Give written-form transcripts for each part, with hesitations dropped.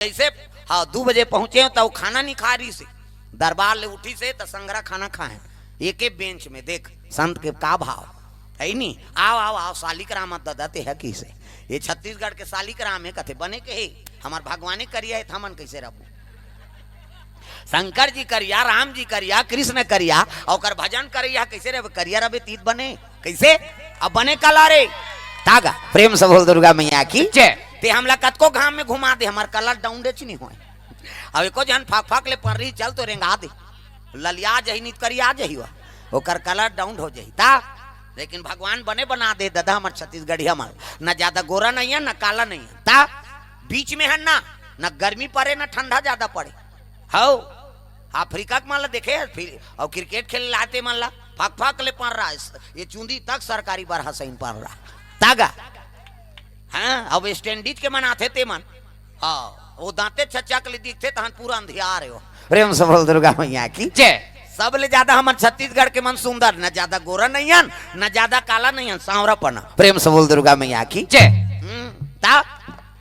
जैसे हाँ 2 बजे पहुंचे तो खाना नहीं खा रही से दरबार ले उठी से तो संगरा खाना खाए एक एक बेंच में देख संत के का भाव है नहीं। आओ आओ आओ शालिग्राम ददाते है की से ये छत्तीसगढ़ के शालिग्राम है कथे बने के हमार भगवाने करिया है थमन कैसे रहू शंकर जी करिया राम जी करिया कृष्ण करिया और भजन करिया कैसे रहे करिया रबे तीत बने कैसे अब बने कला रे तागा प्रेम से बोल दुर्गा मैया की जय। ते हमला कतको घाम में घुमा दे हमार कलर डाउन डे नहीं होए अब एको जन फाक फाक ले पर रही चल तो रेंगा दे ललिया जही नित करिया जही ओकर कलर डाउन हो जही ता लेकिन भगवान बने बना दे दादा हमार छत्तीसगढ़ी हमार न ज्यादा गोरा नहीं है न काला नहीं है ता बीच में है ना न गर्मी पड़े न ठंडा ज्यादा पड़े हो अफ्रीका के मान ला देखे और क्रिकेट खेल लाते मान ला फाक फाक ले पड़ रहा है ये चूंदी तक सरकारी बरहा सही पड़ रहा तागा हाँ अब वेस्ट इंडीज के मन आते ते मन हाँ वो दांते छच्चा के लिए दिखते तहन पूरा अंधियार हो प्रेम से बोल दुर्गा मैया की जय। सब ले ज्यादा हमारे छत्तीसगढ़ के मन सुंदर न ज्यादा गोरा नहीं है न ज्यादा काला नहीं है सांवरा पना प्रेम से बोल दुर्गा मैया की जय। ता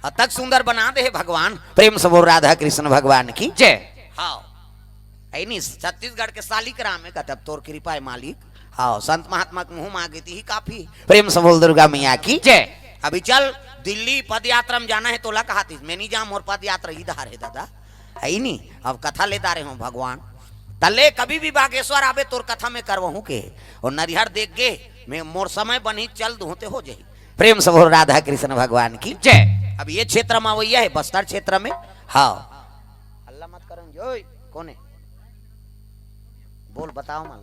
तक सुंदर बना दे भगवान प्रेम से बोल राधा कृष्ण भगवान की जय। हाँ नहीं छत्तीसगढ़ के शालिग्राम में कहते तोर कृपा है मालिक हाँ संत महात्मा के मुंह मांगे थी काफी प्रेम से बोल दुर्गा मैया की जय। अभी चल दिल्ली पद यात्रा में जाना है तो ला कहा थी मैं नहीं जाऊँ और पद यात्रा इधर है दादा है ही नहीं अब कथा लेता रहे हूँ भगवान तले कभी भी बागेश्वर आवे तोर कथा में करवहू के और नरिहर देख गे मैं मोर समय बनी चल दूते हो जाही प्रेम से बोल राधा कृष्ण भगवान की जय। अब ये क्षेत्र में वही है बस्तर क्षेत्र में हाँ अल्लाह मत करो जो कौन है बोल बताओ मान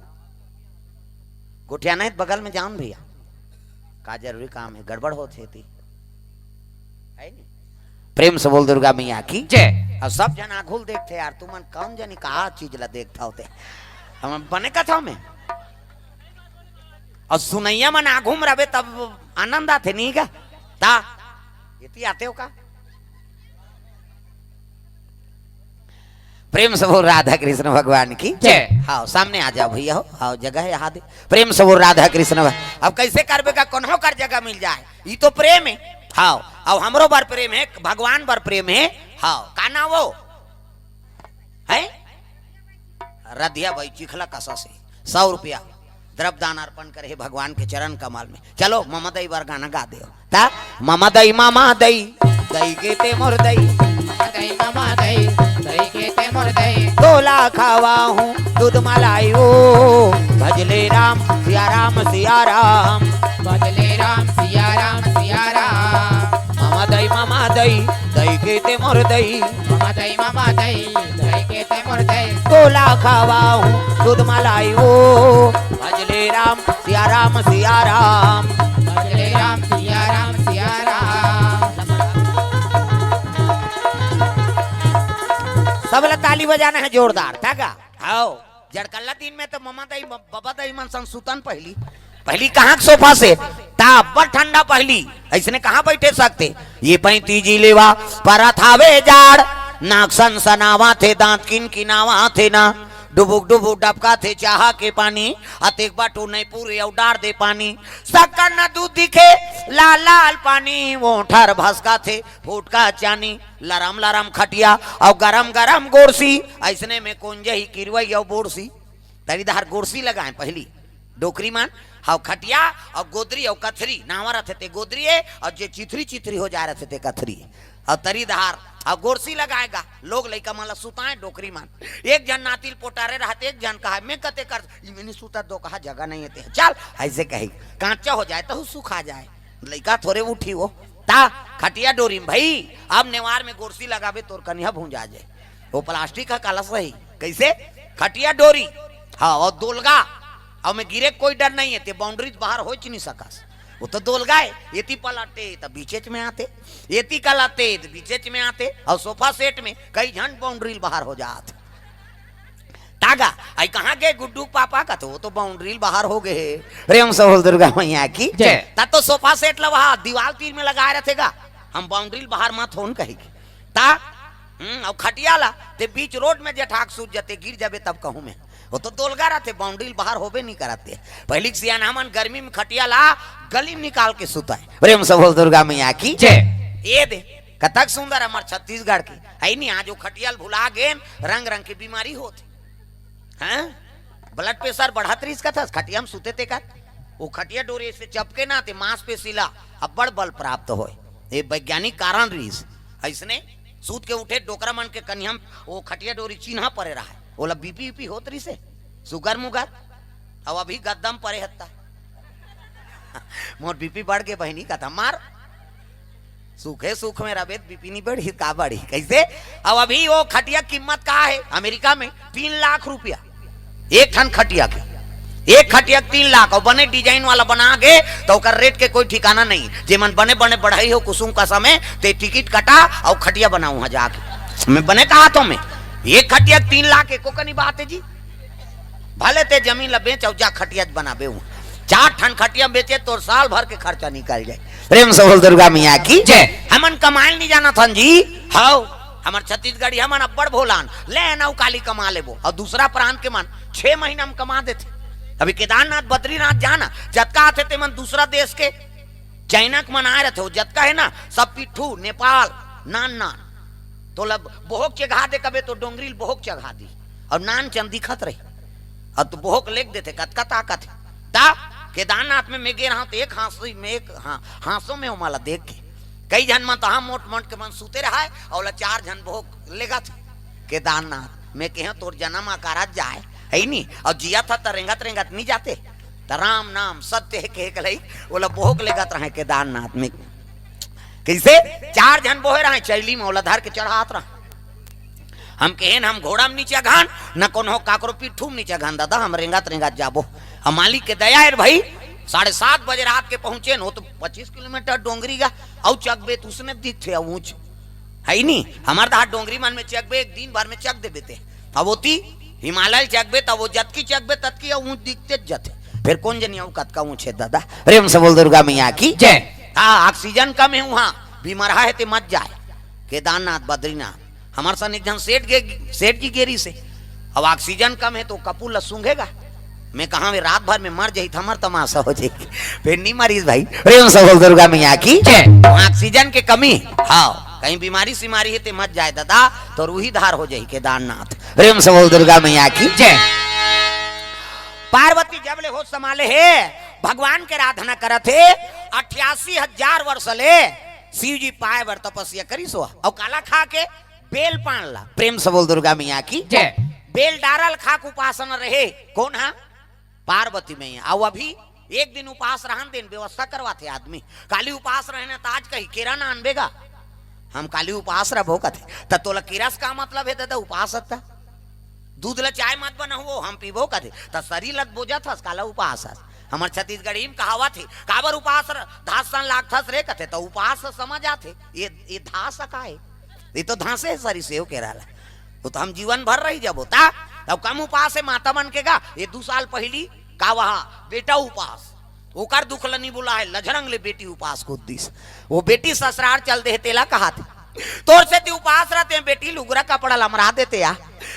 गुठिया नहीं बगल में जाऊन भैया का जरूरी काम है गड़बड़ होती थी है नहीं प्रेम से बोल दुर्गा मैया की जय। अब सब जन आघुल देखते यार तुमन कौन जनी कहा चीज ला देखता होते हम बने कथा में और सुनैया मन आघूम रहे तब आनंद आते नहीं का ता इतनी आते हो का प्रेम से बोल राधा कृष्ण भगवान की जय। हाँ सामने आ जाओ भैया हो हाँ जगह है यहाँ दे प्रेम से बोल राधा कृष्ण अब कैसे करबे का कौन कर जगह मिल जाए ये तो प्रेम है हाँ और हमरो बार प्रेम है भगवान बार प्रेम है हाँ का ना वो है रधिया भाई चिखला कसा से 100 रुपया द्रव्यदान अर्पण करे भगवान के चरण कमल में चलो ममा दई बार गाना गा दे ता ममा दई दई के ते मोर दई मामा दई दई के ते मोर दई तोला खावा हूँ दूध मलाई ओ भजले राम सिया राम सिया राम बदले राम सिया राम सिया राम मामा दई दई के ते मोर दई मामा दई दई के ते मोर दई तोला खावा हूँ दूध मलाई ओ भजले राम सिया राम सिया राम बदले राम सिया राम सिया राम। सब ला ताली बजाना है जोरदार थागा आओ जड़कल्ला दिन में तो ममा दई बाबा दई मन संसुतन पहली कहाँ सोफा से ताप ठंडा पहली ऐसने कहाँ बैठे सकते ये 35 लेवा पर थावे जाड़ नाक सन सनावा थे दांत किन किनावा थे ना डुबुक डुबुक डबका थे चाहा के पानी अतेक बाटू नहीं पूरे उडार दे पानी सक्कर न दूध दिखे लाल लाल पानी वो ठर भसका थे फूटका चानी लरम लरम खटिया और गरम गरम गोरसी ऐसने में कुंजे ही किरवई और बोरसी तरीदार गोरसी लगाए पहली डोकरी मान हाँ खटिया और गोदरी और कथरी नावा रहे थे गोदरी है और जे चिथरी चिथरी हो जा रहे थे कथरी और तरीदार और गोरसी लगाएगा लोग लइका माला सुताए डोकरी मान एक जन नातिल पोटारे रहते एक जन कहा मैं कते कर मैंने सुता दो कहा जगह नहीं है चल ऐसे कही कांचा हो जाए तो सुखा जाए लइका थोड़े उठी वो ता खटिया डोरी भाई अब नेवार में गोरसी लगावे तोर कन्या भूंजा जाए वो प्लास्टिक का कलश रही कैसे खटिया डोरी हाँ और दोलगा और में गिरे कोई डर नहीं है ते बाउंड्री बाहर हो नहीं सकस वो तो दोल गए येती पलटे तो बीचे में आते येती कलाते तो बीचे में आते और सोफा सेट में कई झंड बाउंड्री बाहर हो जाते तागा आई कहाँ गए गुड्डू पापा का तो वो तो बाउंड्री बाहर हो गए प्रेम से बोल दुर्गा मैया की जय। ता तो सोफा सेट ला वहाँ दीवार तीर में लगाए रहेगा हम बाउंड्री बाहर मत होन कहेगी ता और खटिया ला ते बीच रोड में जठाक सूझ जाते गिर जाबे तब कहूँ मैं वो तो दोलगा रहते बाउंड्री बाहर होबे नहीं कराते पहली सियाना मन गर्मी में खटिया ला गली में निकाल के सुता है प्रेम से बोल दुर्गा मैया की जय। ये दे कतक सुंदर हमार छत्तीसगढ़ की है नहीं। आज वो खटियाल भुला गए, रंग रंग की बीमारी होती हैं, ब्लड प्रेशर बढ़त रही इसका था, खटिया में सुते थे का वो खटिया डोरी से चपके ना थे मांस पे सिला अब बड़ बल प्राप्त हो। ये वैज्ञानिक कारण रही ऐसने सूत के उठे डोकरा मन के कन्हम वो खटिया डोरी चिन्हा परे रहा है, बोला बीपी वीपी होत रही से सुगर मुगर। अब अभी गद्दम परे हत्ता मोर बीपी बढ़ के बहनी का था मार सूखे सुख में रबे बीपी नहीं बढ़ी का बढ़ी कैसे। अब अभी वो खटिया कीमत का है अमेरिका में 3 लाख रुपया एक ठन खटिया के, एक खटिया 3 लाख और बने डिजाइन वाला बना के तो रेट के कोई ठिकाना नहीं। जे मन बने बने बढ़ाई हो कुसुम का समय ते टिकट कटा और खटिया बनाऊ वहां जाके मैं बने कहा तो मैं एक खटिया 3 लाख एको कनी बात है जी। भले ते जमीन ला बेच जा खटिया बनाबे हूं 4 ठन खटिया बेचे तो साल भर के खर्चा निकल जाए। प्रेम से बोल दुर्गा मैया की जय। हमन कमाइल नहीं जाना था जी, हाउ हमार छत्तीसगढ़ी हमन अब्बड़ भोलान ले नौ काली कमा लेबो और दूसरा प्रांत के मन 6 महीना में कमा देते। अभी केदारनाथ बद्रीनाथ जाना जतका आते थे मन दूसरा देश के चाइना के मन आए रहते हो जतका है ना सब पिट्ठू नेपाल नान नान तो लब बोहक चढ़ा दे कबे तो डोंगरी बोहक चढ़ा दी और नान चंद दिखत रही और तो बोहक लेख देते कतका ताकत है ता केदारनाथ में मैं गे रहा तो एक हांसी में एक हांसों में माला देख के कई जन मन तो मोट मोट के मन सूते रहा है और 4 जन बोहक लेगा थे केदारनाथ में कहे तोर जन्म आकारात जाए है नहीं और जिया था तो रेंगत रेंगत नहीं जाते तो राम नाम सत्य है कह लई बोला बोहक लेगत रहे केदारनाथ में कैसे 4 जन बोहे रहे चैली में ओला धर के चढ़ात रहा। हम कहेन हम घोड़ा में नीचे घान न कोनो काकरो पिट्ठू में नीचे घान दादा हम रेंगत रेंगत जाबो। हम मालिक के दया है भाई 7:30 बजे रात के पहुंचे न तो 25 किलोमीटर डोंगरी का और चकबे तो उसने दिख थे ऊंच है नहीं हमारे तो हाथ डोंगरी मन में चकबे एक दिन भर में चक दे बेते अब होती हिमालय चकबे तब वो जतकी चकबे ततकी ऊंच दिखते जते फिर कौन जनिया कत का ऊंचे दादा। प्रेम से बोल दुर्गा मैया की जय। हाँ ऑक्सीजन कम है वहां बीमार है ते मत जाए केदारनाथ बद्रीनाथ हमारे सन एक जन सेठ जी गेरी से अब ऑक्सीजन कम है तो कपूर सूंघेगा मैं कहा वे रात भर में मर जाई हमार तमाशा हो जाएगी फिर नहीं मरीज भाई। प्रेम से बोल दुर्गा मैया की जय। ऑक्सीजन के कमी हाँ कहीं बीमारी सिमारी है ते मत जाए दादा तो रूही धार हो जाए केदारनाथ। प्रेम से बोल दुर्गा मैया की जय। पार्वती जब ले हो संभाले है भगवान के आराधना करत है 88,000 वर्ष ले शिव जी पाए बर तपस्या करी सो और काला खा के बेल पान ला। प्रेम से बोल दुर्गा मैया की जय। बेल डारल खाक उपासना रहे कौन है पार्वती मैया और अभी एक दिन उपास रहन दिन व्यवस्था करवाते आदमी काली उपास रहने तो आज कही केरा ना अनबेगा हम काली उपास रहो कथे तोला किरस का मतलब है दादा उपास था दूध ला चाय मत बना हो हम पीबो कथे त शरीर लत बोझा था काला उपास हमार छत्तीसगढ़ी में कहावत है काबर उपास धासन लाख थस रे कथे तो उपास समझ आते ये धास का है ये तो धासे है सरी से कह रहा वो तो हम जीवन भर रही जब होता तब कम उपास है माता मन के गा ये 2 साल पहली का वहा बेटा उपास ओकर दुख नहीं बोला है लझरंग ले बेटी उपास को दिस वो बेटी ससुराल चल दे तेला कहा थे तोर से ती उपास रहते हैं बेटी लुगरा कपड़ा लमरा देते या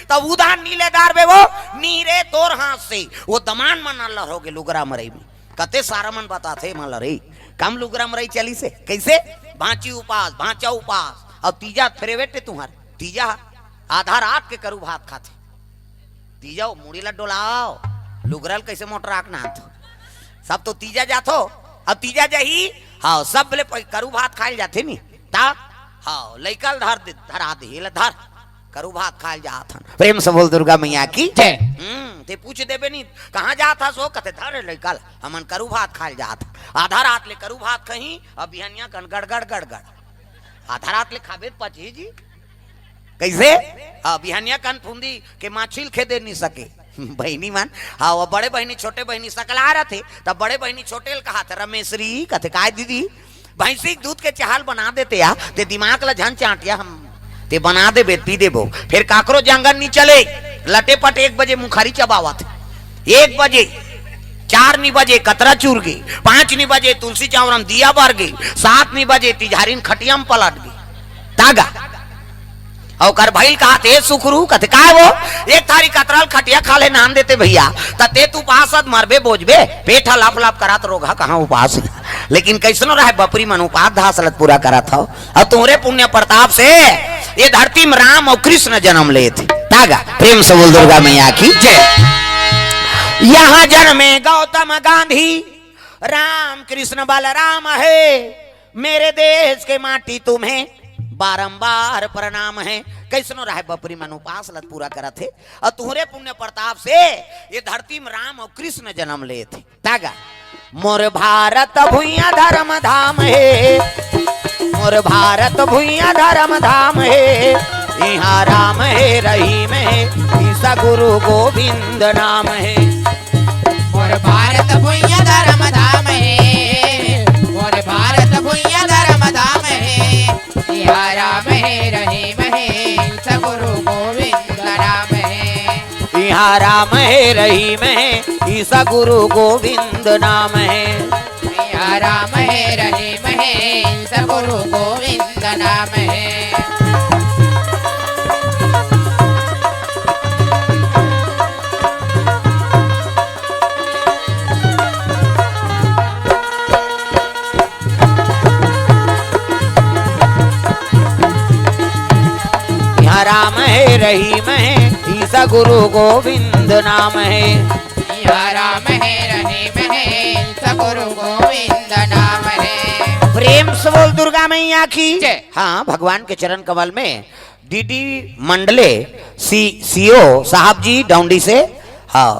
तब उधार नीलेदार बे वो नीरे तोर हाथ से वो दमान मन अल्लाह हो गए लुगरा मरई में कते सारा मन बताते मन रे कम लुगरा मरई चली से कैसे भांची उपास भांचा उपास और तीजा फेरे बेटे तुम्हारे तीजा आधा रात के करू भात खाते तीजा मुड़ी ला डोलाओ लुगरल कैसे मोटर आकना सब तो तीजा जातो अब तीजा जही हाँ सब बोले करू भात खाए जाते नी ता हाँ लइकल धरा दे धर करू भात खाए जात हन। प्रेम से बोल दुर्गा मैया की जय। ते पूछ देबे नी कहाँ जात हस हो कते धर लइकल हमन करू भात खाए जात आधा रात ले करू भात कहीं अब बिहनिया कन गड़गड़ गड़गड़ आधा रात ले खाबे पची जी कैसे बिहनिया कन फुंदी के माछिल खेदे नहीं सके बहनी मान हाँ वो बड़े बहनी छोटे बहनी सकला रहे थे तब बड़े बहनी छोटे कहा था रमेशरी कहते काय दीदी भैंसी दूध के चाहल बना देते या ते दिमाग ला झन चाटिया हम ते बना दे पी देबो फिर काकरो जंगल नहीं चले लटे पट 1 बजे मुखारी चबावा थे 1 बजे 4 नहीं बजे कतरा चूर गई 5 नहीं बजे तुलसी चावरम दिया बार गई 7 नहीं बजे तिजारीन खटियाम पलट गई तागा और कर भाई कहा थे सुखरू कहते का वो एक थारी कतरल खटिया खा ले नाम देते भैया तते तू उपास मरबे बोझबे पेट लाफ लाफ करात रोगा कहाँ उपास लेकिन कैसनो रहे बपरी मनुपात धासलत पूरा करा था और तुम्हारे पुण्य प्रताप से ये धरती में राम और कृष्ण जन्म ले थे। तागा प्रेम से बोल दुर्गा मैया की जय। यहाँ जन्मे गौतम गांधी, राम कृष्ण बलराम है, मेरे देश के माटी तुम्हें बारंबार प्रणाम है। कैसनो रहे बपरी मनुपास लत पूरा करा थे और तुहरे पुण्य प्रताप से ये धरती में राम और कृष्ण जन्म ले थे। तागा मोर भारत भुइया धर्म धाम है, मोर भारत भुइया धर्म धाम है, यहाँ राम है रहीम है, ईसा गुरु गोविंद नाम है। मोर भारत भुइया धर्म धाम है, मोर भारत भुइया धर्म धाम है, यहाँ राम है रहीम है, सगुरु गोविंद नाम है। यहाँ राम है रहीम है, ईसा गुरु गोविंद नाम है। यहाँ राम है रहीम है, सगुरु गोविंद नाम है। राम है रहीम है, ईसा गुरु गोविंद नाम है। यहाँ राम है रहीम है, सगुरु गोविंद नाम है। प्रेम से बोल दुर्गा मैया की जय। हाँ, भगवान के चरण कमल में डीडी मंडले सीओ साहब जी डाउंडी से, हाँ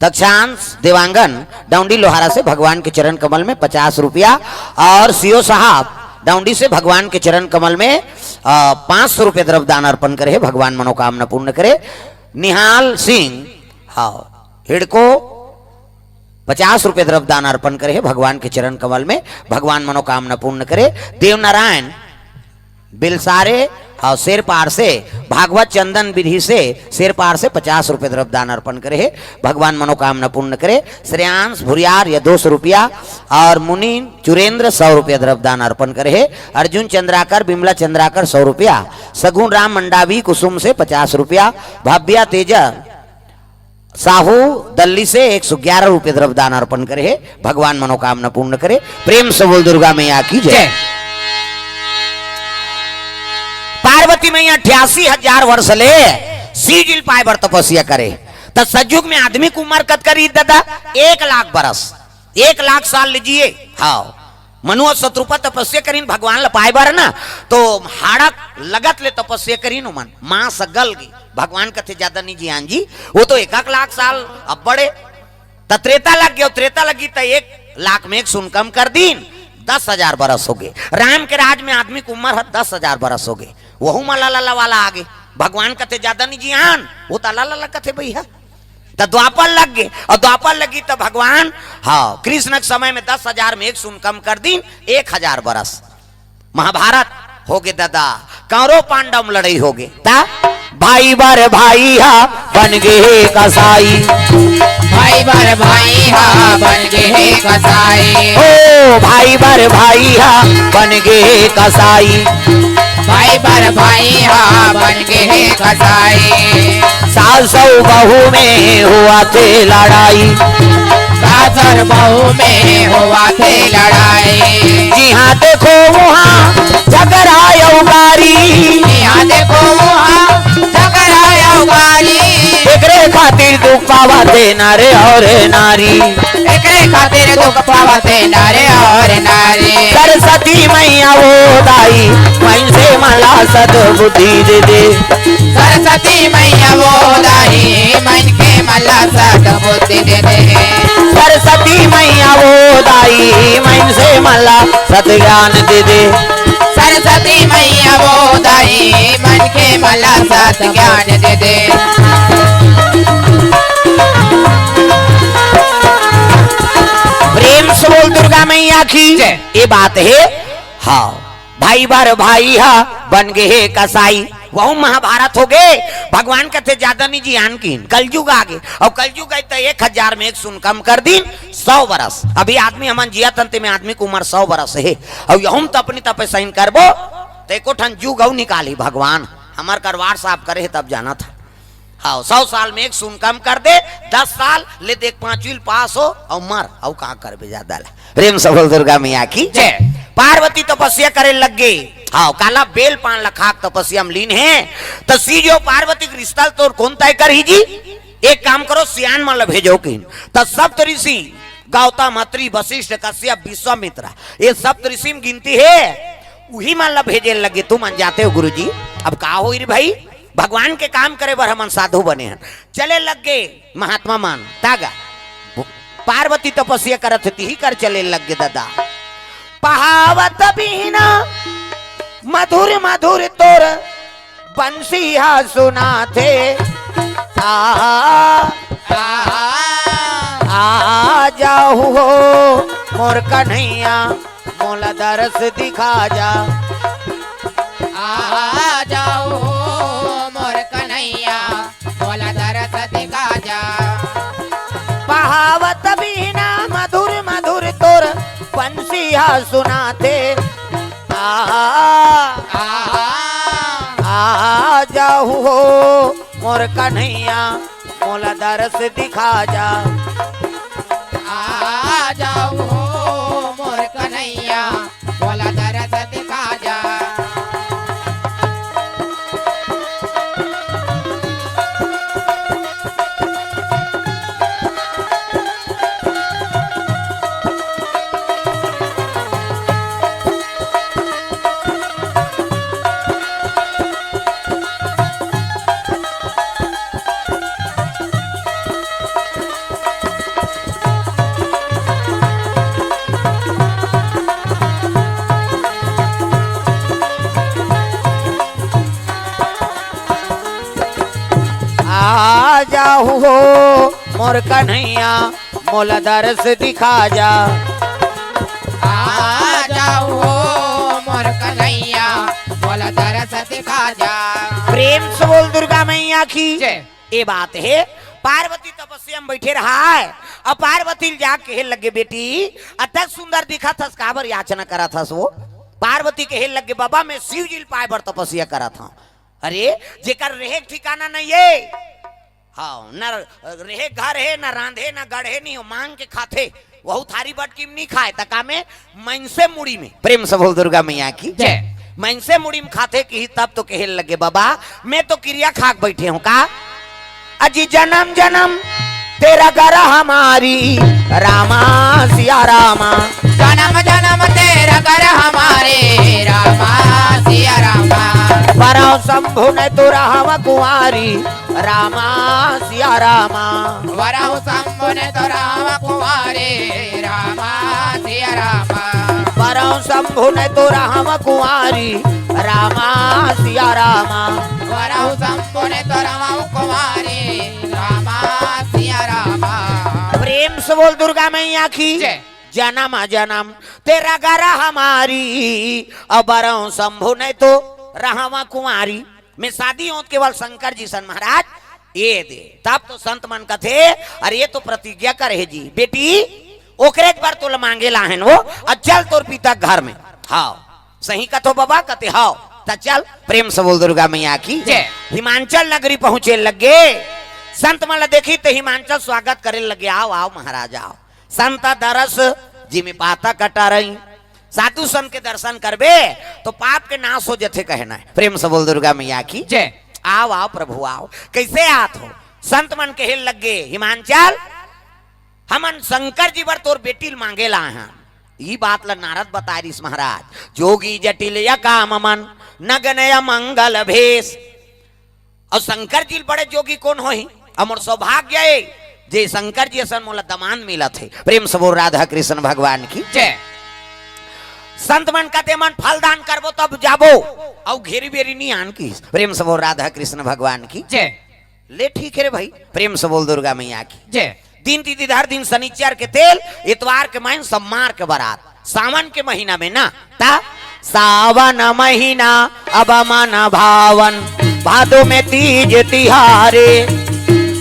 दक्षांश देवांगन डाउंडी लोहारा से भगवान के चरण कमल में 50 रुपया, और सीओ साहब डाउंडी से भगवान के चरण कमल में 500 रुपये द्रव्य दान अर्पण करे, भगवान मनोकामना पूर्ण करे। निहाल सिंह हाँ हिड़को 50 रुपये द्रव्य दान अर्पण करे, भगवान के चरण कमल में भगवान मनोकामना पूर्ण करे। देवनारायण बिलसारे और शेरपार से भागवत चंदन विधि से शेरपार से 50 रुपये द्रव्य दान अर्पण करे, भगवान मनोकामना पूर्ण करे। श्रेयांश भुरियार या 200 रुपया और मुनि चुरेंद्र 100 रुपया द्रव्य दान अर्पण करे। अर्जुन चंद्राकर बिमला चंद्राकर 100 रुपया, सगुन राम मंडावी कुसुम से 50 रुपया, भव्या तेजा साहू दल्ली से 111 रुपये द्रव्य दान अर्पण करे, भगवान मनोकामना पूर्ण करे। प्रेम से बोल दुर्गा मैया की जय। पार्वती मैया 88,000 वर्ष ले सीजिल पाए बर तपस्या करे, तो सजयुग में आदमी की उम्र कत करी दादा 1 लाख बरस, 1 लाख साल लीजिए। हाँ मनुआ शत्रुपा तपस्या करीन भगवान लपाए बर ना, तो हाड़क लगत ले तपस्या करीन मन मां सगल गई। भगवान कथे ज्यादा नहीं जियान जी, वो तो 1 लाख साल अब बड़े त्रेता लग गया, त्रेता लगी तो 1 लाख में 1 सुन कम कर दीन 10,000 बरस हो गए। राम के राज में आदमी की उम्र 10,000 बरस हो गए, वहू मलाला वाला आगे। भगवान कथे ज्यादा नहीं जियान, वो तला कथे भैया तो द्वापर लग गए, और द्वापर लगी तो भगवान हाँ कृष्ण के समय में 10,000 में 1 सुन कम कर दी 1,000 बरस। महाभारत हो गए दादा, कौरव पांडव लड़ाई हो गए, ता भाई बार भाई हा बन गए कसाई, भाई बार भाई हा बन गए कसाई, ओ भाई बार भाई हा बन गए कसाई, भाई बार भाई हा बन गए कसाई। सास बहू में हुआ थे लड़ाई, सास और बहू में हुआ थे लड़ाई, जी हाँ देखो वहाँ झगड़ा उगारी, यहाँ देखो वहाँ झगड़ा उगारी, एकरे खातिर दुख पावा थे नारे और नारी, एकरे खातिर दुख पावते नारे और नारी। सरस्वती मैया वो दाई मन से मला सद्बुद्धि दे दे, सरस्वती मैया वो दाई मन के मला सद्बुद्धि दे दे, सरस्वती मैया वो दाई मन से मला सद्ज्ञान दे दे, सरस्वती मैया वो दाई मन के मला सद्ज्ञान दे दे। प्रेम से बोल दुर्गा मैया की ये बात है। हाँ भाई बार भाई हा बन गए कसाई, वह महाभारत हो गए। भगवान कहते ज्यादा नहीं जियान की, कलयुग आ गए, और कलयुग आए तो 1,000 में 1 सुन कम कर दी 100 बरस। अभी आदमी हमन जिया तंत्र में आदमी की उम्र 100 बरस है, और हम तो अपनी तपस्या करबो तो एको ठन जुग निकाली भगवान हमार करवार साहब करे तब जाना था। हाँ 100 साल में एक सुन कम कर दे, 10 साल ले देख 5वीं पास हो और मर और कहा कर भी ज्यादा प्रेम से बोल दुर्गा मैया की जय। पार्वती तपस्या करे लग गए। हाँ काला बेल पान लखाक तपस्या में लीन है। तो सीजो पार्वती के रिश्ता तो कौन तय कर ही जी। एक काम करो सियान मान भेजो किन। तो सप्त ऋषि गौतम अत्रि वशिष्ठ कश्यप विश्वामित्र ये सप्त ऋषि में गिनती है, वही मान ला भेजे लगे। तुम मान जाते हो गुरु जी। अब कहा हो भाई भगवान के काम करे बर हम साधु बने हैं। चले लग गए महात्मा मान तागा पार्वती तपस्या करत थी ही कर चले लग गए दादा। पहावत बीना मधुर मधुर तोर बंसिया सुना थे। आ जाओ हो मोर कन्हैया मोला दरस दिखा जा। आ जाओ मोर कन्हैया मोला दरस दिखा जा। पहावत बीना मधुर मधुर तोर बंसिया सुनाते। आ जाओ हो मोर कन्हैया मोला दरस दिखा जा। आ जाओ मोर कन्हैया मोला दरस दिखा जा। आ जाओ हो मोर कन्हैया मोला दरस दिखा जा। आ जाओ मोर कन्हैया मोला दरस दिखा जा। प्रेम से बोल दुर्गा मैया की जय। ये बात है पार्वती तपस्या में बैठे रहा है। अब पार्वती जाके कहे लगे बेटी अतः सुंदर दिखा था काबर याचना करा था। वो पार्वती कहे लगे बाबा मैं शिव जी पाए बर तपस्या करा था। अरे जेकर रहे ठिकाना नहीं है। हाँ न रहे घर है न रांधे न गढ़े नहीं हो मांग के खाते वह थारी बटकी में नहीं खाए तका में मनसे मुड़ी में। प्रेम से बोल दुर्गा मैया की जय। मनसे मुड़ी में खाते की तब तो कहे लगे बाबा मैं तो क्रिया खाक बैठे हूँ का। अजी जन्म जन्म तेरा घर हमारी रामा सिया रामा। जन्म जन्म तेरा घर हमारे रामा सिया रामा। बराव शंभु ने तो रामा कुंवारी रामा सिया रामा। वराव शंभु ने तो राम कुमारे रामा सिया रामा। बराव शंभु ने तो रामा कुंवारी रामा सिया रामा। वराव शंभु ने तो राम कुमारे रामा सिया रामा। प्रेम से बोल दुर्गा मैया की जय। जन्म जन्म तेरा घर हमारी और बराव शंभु ने तो रामा कुंवारी। में शादी हो केवल शंकर जी सन महाराज ये दे तब तो संत मन का थे। अरे ये तो प्रतिज्ञा करे जी बेटी ओकरे बार तो मांगे लाहन वो चल तोर पिता घर में। हाँ सही कथो बाबा कते हाओ ता चल। प्रेम से बोल दुर्गा मैया की जय। हिमांचल नगरी पहुंचे लगे। संत मन देखी तो हिमांचल स्वागत करे लगे। आओ आओ महाराज आओ। संत दरस जी में पाता कटा रही साधु संत के दर्शन करबे तो पाप के नाश हो जथे कहना है। प्रेम से बोल दुर्गा मैया की जय। आओ आओ प्रभु आओ। कैसे आत हो संत मन कहे लगे हिमांचल हमन शंकर जी बर तोर बेटी मांगे ला हैं। ई बात ला नारद बता रही महाराज जोगी जटिल या काम मन नगनय मंगल भेष। और शंकर जी बड़े जोगी कौन हो अमर सौभाग्य है जे शंकर जी असन मोला दमान मिला थे। प्रेम से बोल राधा कृष्ण भगवान की जय। संत मन कहते मन फल दान करबो तब जाबो और घेरी बेरी नहीं आन की। प्रेम से बोल राधा कृष्ण भगवान की जय। ले ठीक है रे भाई। प्रेम से बोल दुर्गा मैया की जय। दिन तिथिवार दिन शनिचर के तेल इतवार के महीन सम्मार के बारात सावन के महीना में ना ता सावन महीना अब मन भावन भादो में तीज तिहारे।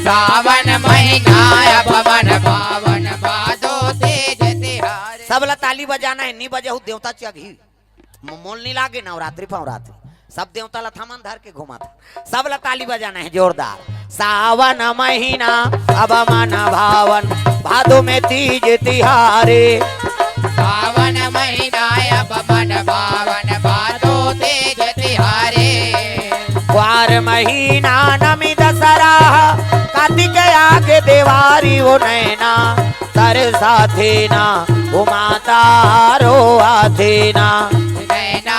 सावन महीना अब मन भावन भादो तेज तिहारे। सब ला ताली बजाना है नहीं बजे देवता चघी मोल नहीं लागे नवरात्रि पवरात्रि सब देवता ला थमन धर के घुमा था। सब ला ताली बजाना है जोरदार। सावन महीना अब मन भावन, भादो में तीज तिहारे। सावन महीना अब मन भावन, भादो तीज तिहारे। ग्वार महीना नमी दशहरा, कार्तिक आगे देवारी वो नैना, तरसा थे ना वो माता रो आथे ना। नैना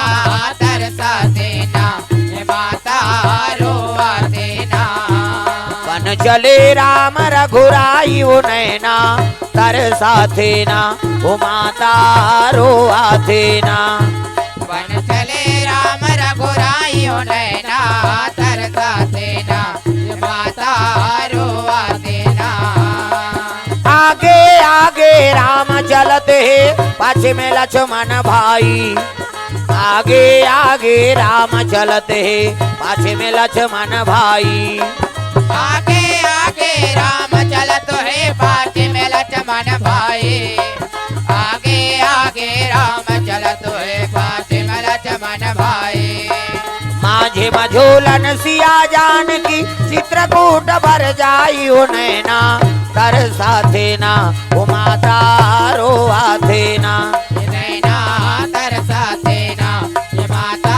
तरसा देना, हे माता रोआ देना। बन चले राम रघुराई वो नैना, तरसा थे ना वो माता रो आथे ना। बन चले राम रघुराई हो नैना, तरसा देना, हे माता रोआ देना। आगे आगे राम चलते पाछे में लक्ष्मण भाई, आगे आगे राम चलते पाछे में लक्ष्मण भाई। आगे आगे राम चलत है, पाछे में लक्ष्मण भाई। आगे आगे राम चलत है, पाछे में लक्ष्मण भाई। माझे मझोलन सिया जानकी, चित्रकूट भर जाई हो नैना, तरसा थे ना वो माता रो आथे ना। नैना तरसा देना, हे माता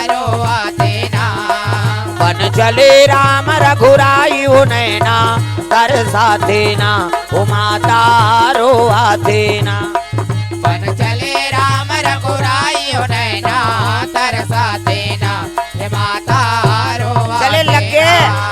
रोआ देना। बन चले राम रघुराई हो नैना, तरसा थे ना वो माता रो आथे ना। बन चले राम रघुराई हो नैना, तरसा देना, हे माता रोआ चले लग देना।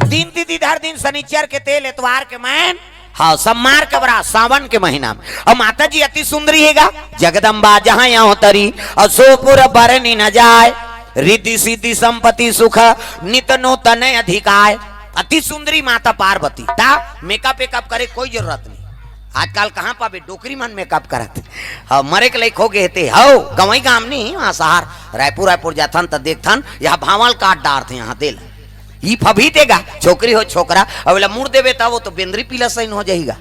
दिन तिथि हर दिन शनिचर के तेल एतवार के मैन, हाँ सम्मार के बरा सावन के महीना में। और माता जी अति सुंदरी हैगा, जगदम्बा जहाँ यहाँ तरी, और सोपुर बरनी न जाए, रिद्धि सिद्धि संपत्ति सुख नित नूतन अधिकाय। अति सुंदरी माता पार्वती ता मेकअप वेकअप करे कोई जरूरत नहीं। आजकल कहाँ पावे डोकरी मन मेकअप करत, हाँ मरे के लायक हो गए थे। हो गवई गाम नहीं वहाँ शहर रायपुर रायपुर जाथन तो देखथन यहाँ भावल काट डार थे यहाँ दिल ई फभी देगा छोकरी हो छोकरा, अब मुड़ देवे ता वो तो बेंद्री पीला सही हो जाएगा।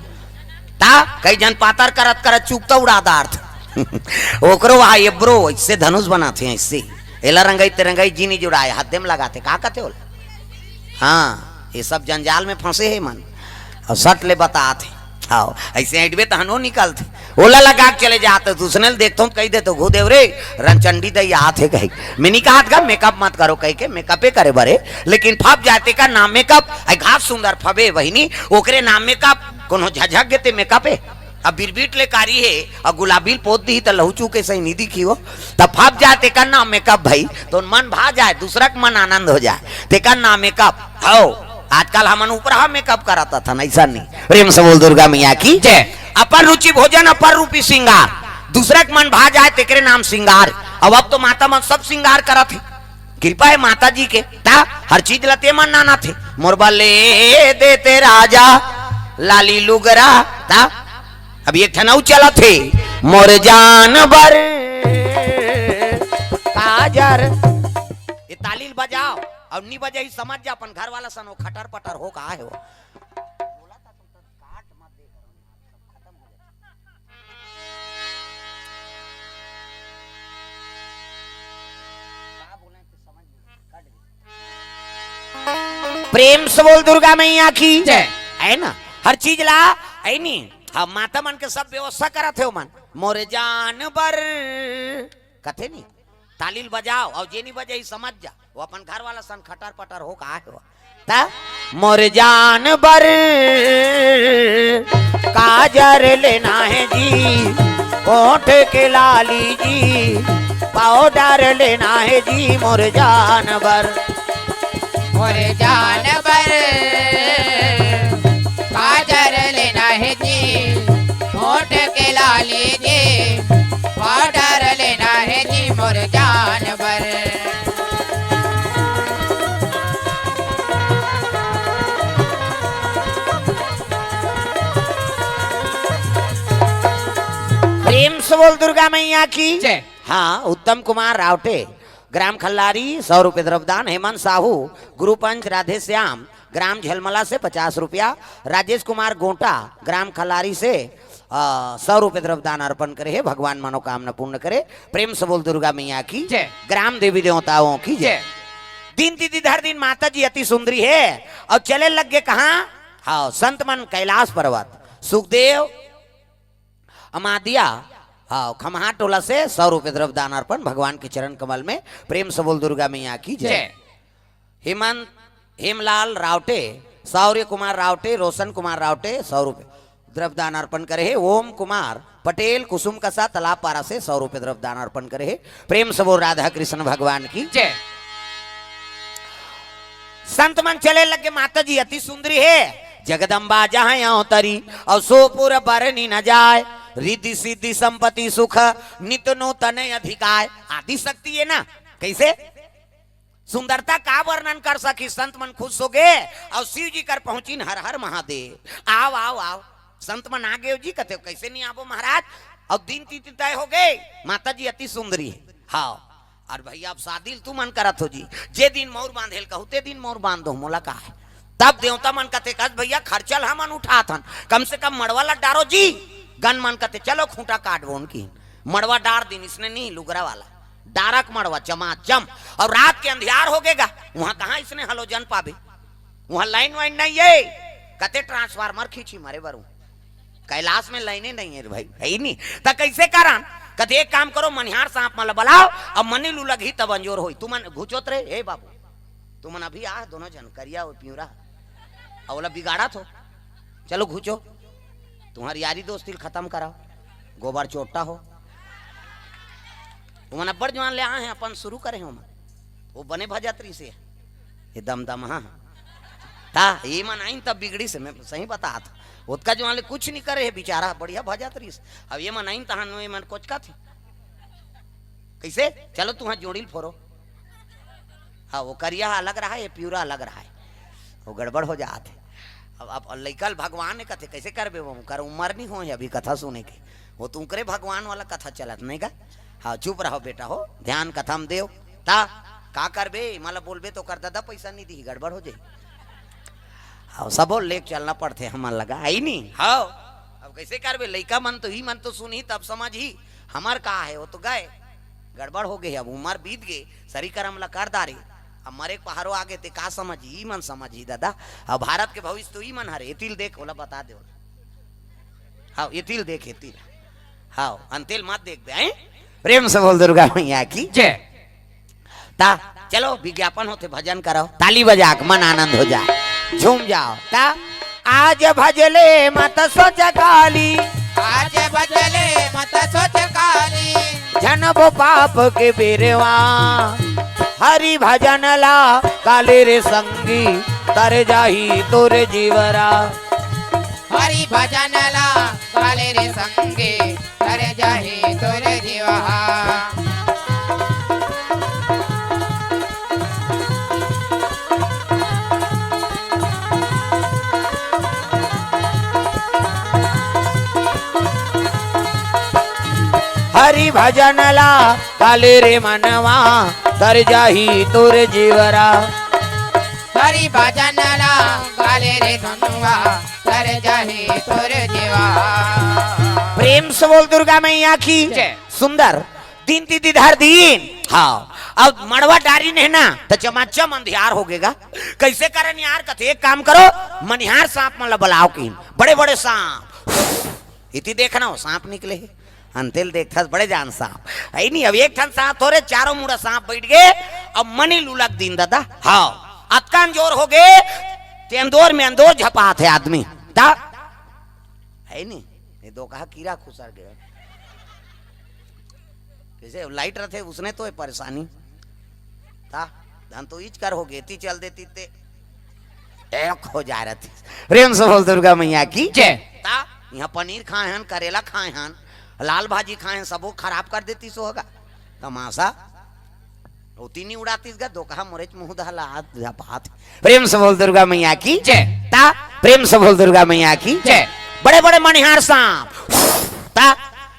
ता कई जन पातर करत करत चूकता उड़ा दार्थ ओकरो वहा ये ब्रो इससे धनुष बनाते हैं, इससे एला रंगाई तिरंगाई जीनी जुड़ाए हद्दे में लगाते का कहते हो। हाँ ये सब जंजाल में फंसे है मन, और सट ले बताते हाँ ऐसे एडवे तहनो निकलते ओला लगा के चले जाते, दूसरे देखता हूँ कही दे तो घूदेव रे रनचंडी दई आते कही मैंने कहा था मेकअप मत करो कही के मेकअपे करे बरे, लेकिन फब जाते का नाम मेकअप घास सुंदर फबे वही नहीं ओकरे नाम मेकअप कोनो झझक गेते मेकअपे। अब बिरबीट ले कारी है और गुलाबील पोत दी तो लहू चूके सही नहीं दिखी हो, तब फब जाते का नाम मेकअप भाई तो मन भा जाए दूसरा का मन आनंद हो जाए ते का नाम मेकअप हो। आजकल हमन ऊपर हम मेकअप कराता था ना ऐसा नहीं। प्रेम से बोल दुर्गा मैया की जय। अपर रुचि भोजन अपर रूपी श्रृंगार, दूसरा के मन भा जाए तेरे नाम श्रृंगार। अब तो माता मन सब श्रृंगार करा थे, कृपा है माता जी के ता हर चीज लते मन नाना थे। मोरबा ले देते राजा लाली लुगरा ता अब एक ठनऊ चला थे मोर जानवर काजर। ये तालील बजाओ और नहीं बजाई समझ जा अपन घर वाला सन खटर पटर हो कहा है वो। प्रेम से बोल दुर्गा मैया की जय। है ना हर चीज ला है नहीं, हाँ माता मन के सब व्यवस्था करा थे मन। मोरे जानवर कथे नहीं तालील बजाओ और जे नहीं बजाई समझ जा वो अपन घर वाला सन खटर पटर हो कहा है वो। ता मोरे जानवर काजर लेना है जी, कोठ के लाली जी पाउडर लेना है जी मोरे जानवर। मोरे जानवर काजर लेना है जी, होठ के लाली जी पाउडर लेना है जी मोरे जानवर। प्रेम से बोल दुर्गा मैया की जय। हाँ उत्तम कुमार रावटे ग्राम खल्लारी 100 रुपए द्रव्यदान। हेमंत साहू गुरुपंच राधे श्याम ग्राम झलमला से 50 रुपया। राजेश कुमार गोटा ग्राम खल्लारी से 100 रुपए द्रव्यदान अर्पण करे है, भगवान मनोकामना पूर्ण करे। प्रेम से बोल दुर्गा मैया की जय। ग्राम देवी देवताओं की जय। दिन तिथि हर दिन माता जी अति सुंदरी है और चले लग गए कहां? हाँ, संत मन कैलाश पर्वत। सुखदेव अमादिया हाँ खमहा टोला से 100 रुपये द्रव्य दान अर्पण भगवान के चरण कमल में। प्रेम से बोल दुर्गा मैया की जय। हेमंत हेमलाल रावटे, सौर्य कुमार रावटे, रोशन कुमार रावटे 100 रुपये द्रव्य दान अर्पण करे है। ओम कुमार पटेल कुसुम कसा तालाब पारा से 100 रुपये द्रव्य दान अर्पण करे है। प्रेम से बोल राधा कृष्ण भगवान की जय। संत मन चले लगे माता जी अति सुंदरी है, जगदम्बा जहां अवतरी और सोपुर बरनी न जाए, रिद्धि सिद्धि संपत्ति सुख नित नूतन अधिकार। आदि शक्ति है ना, कैसे सुंदरता का वर्णन कर सकी। संत मन खुश हो गए और शिव जी कर पहुंची हर हर महादेव। आओ आओ आओ संत मन आ गए जी, कहते कैसे नहीं आवो महाराज। और दिन तीन तय हो गए, माता जी अति सुंदरी है। हाँ और भैया अब शादी तू मन करत हो जी, जे दिन मोर बांधेल कहू ते दिन मोर बांध दो मोला का है। तब देवता मन कहते कस भैया खर्चल हम उठा थन, कम से कम मड़वा ला डारो जी। गन मन कहते चलो खूंटा काट वो उनकी मड़वा डार दिन, इसने नहीं लुगरा वाला डारक मड़वा चमाचम। और रात के अंधियार हो गएगा, वहां कहा इसने हलोजन पावे, वहां लाइन वाइन नहीं है। कहते ट्रांसफार्मर खींची मारे बरू, कैलाश में लाइने नहीं है भाई, है ही नहीं। तो कैसे करन? कहते एक काम करो मनिहार सांप मला बुलाओ अब मनी लू लगी तब अंजोर होई। तुमन घुचोत रहे हे बाबू, तुमन अभी आ दोनों जन करिया हो प्यूरा अवला बिगाड़ा थो, चलो घुचो तुम्हारी यारी दोस्ती खत्म कराओ, गोबर चोटा हो। तुमन अब्बर जवान ले आए हैं अपन शुरू करे हो मन, वो बने भजत्री से ये दम दम हाँ ता ये मन आई तब बिगड़ी से मैं सही बता था। उसका जो वाले कुछ नहीं करे है बेचारा, बढ़िया भजात्री से। अब ये मन आई तहां मन कोच का थी कैसे, चलो तुम्हारा जोड़ी फोरो। हाँ वो करिया अलग रहा है, ये प्यूरा अलग रहा है, वो गड़बड़ हो जाते। अब लइकल भगवान ने कथे कैसे करबे, वो कर उम्र नहीं हो अभी कथा सुने के, वो तुम करे भगवान वाला कथा चलत नहीं का। हाँ चुप रहो बेटा हो, ध्यान कथा में देव ता का करबे माला बोलबे तो कर दादा पैसा नहीं दी गड़बड़ हो जाए। हाँ सबो लेक चलना पड़ते हमार लगा आई नहीं। हाँ अब कैसे करबे, लइका मन तो ही मन तो सुनी तब समझ ही हमार कहा है, वो तो गए गड़बड़ हो गई। अब उम्र बीत गए, सरी करम ला कर दारे, अब मरे पहाड़ो आगे ते का समझ ही मन समझ ही दादा। अब भारत के भविष्य तो ही मन हरे एतिल देख बोला बता दे। हाँ एतिल देख एतिल, हाँ अंतिल मत देख बे। प्रेम से बोल दुर्गा मैया की जय। ता चलो विज्ञापन होते भजन करो, ताली बजा के मन आनंद हो जाए, झूम जाओ। ता आज भजले मत सोच काली, आज भजले मत सोच काली, जनबो पाप के बेरवा, हरि भजन ला काले रे संगी, तर जाही तोरे जीवरा। हरि भजन ला काले रे संगे, तर जाही तोरे जीवा। हरि भजन ला काले रे मनवा, तर जाही तोरे जीवरा। हरि भजन ला काले रे धनुआ, तर जाही तोरे जीवा। प्रेम से बोल दुर्गा मैया की जय। सुंदर दिन तिथि धर दिन। हाँ अब मड़वा डारी नहीं ना तो चमाचम अंधियार हो गएगा। कैसे करन यार, कहते एक काम करो मनिहार सांप मतलब बुलाओ की, बड़े बड़े सांप इति देखना हो सांप निकले है। अंतिल देखता बड़े जान सांप है नहीं। अब एक ठन सांप थोड़े चारों मुड़ा सांप बैठ गए, अब मनी लुलक दिन दादा। हाँ अतकान जोर हो गए, ते अंदोर में अंदोर झपा थे आदमी ता है नहीं। ये दो कहा कीड़ा खुसर गया, कैसे लाइट रहे उसने तो परेशानी था, धन तो इच कर हो गए ती चल देती ते एक हो जा रहे थे। प्रेम से बोल दुर्गा मैया की जय। ता यहाँ पनीर खाए हैं, करेला खाए हैं, लाल भाजी खाए, सबो खराब कर देती सो होगा तमाशा रोटी नहीं उड़ाती दो कहा मोरे मुंह दहला हाथ। प्रेम से बोल दुर्गा मैया की जय। ता प्रेम से बोल दुर्गा मैया की जय। बड़े बड़े मनिहार सांप ता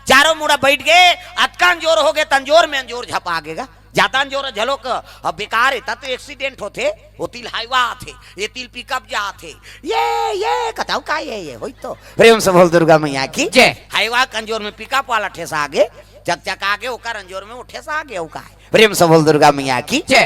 चारों मुड़ा बैठ गए, अतकान जोर हो गए, तंजोर में अंजोर झपा आगेगा। ज्यादा जोर झलोक अब बेकार है तो एक्सीडेंट होते, वो तिल हाईवा थे, ये तिल पिकअप जा थे, ये कताऊ का ये होई तो। प्रेम से बोल दुर्गा मैया की जय। हाईवा कंजोर में पिकअप वाला ठेसा आगे, चक आगे ओकर अंजोर में वो ठेसा आगे वो का है। प्रेम से बोल दुर्गा मैया की जय।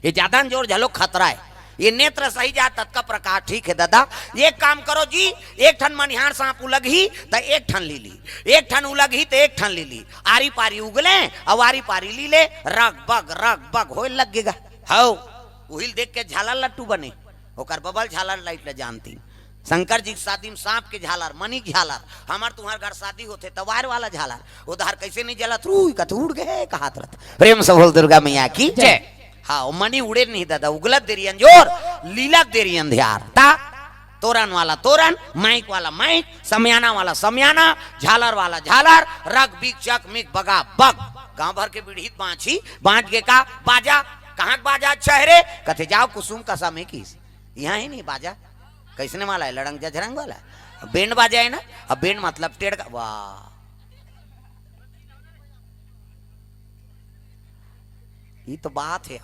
ये ज्यादा जोर झलोक खतरा है, ये नेत्र सही जा तत्का प्रकाश ठीक है दादा। एक काम करो जी, एक ठन मनिहार सांप उलग ही तो एक ठन ली ली, एक ठन उलग ही तो एक ठन ली ली, आरी पारी उगले और आरी पारी ली ले, रग बग हो लगेगा। हाउ उहिल देख के झालर लट्टू बने, ओकर बबल झालर लाइट ले जानती। शंकर जी की शादी में सांप के झालर, मनी झालर, हमार तुम्हार घर शादी होते तवार वाला झालर उधार कैसे नहीं जलत, रू कत उड़ गए कहात रत। प्रेम से बोल दुर्गा मैया की जय। हाँ मनी उड़े नहीं दादा, उगलत देरी अंजोर, लीलत देरी अंधियार। ता तोरण वाला तोरण, माइक वाला माइक, समयाना वाला समयाना, झालर वाला झालर, रग बिग चक मिक बगा बग। गांव भर के बीड़ित बांची बांट के का बाजा, कहाँ बाजा चेहरे कथे जाओ कुसुम का समय किस यहाँ ही नहीं बाजा कैसने वाला है, लड़ंग जझरंग वाला बेंड बाजा है ना। अब बेंड मतलब टेढ़ का, वाह ये तो बात है।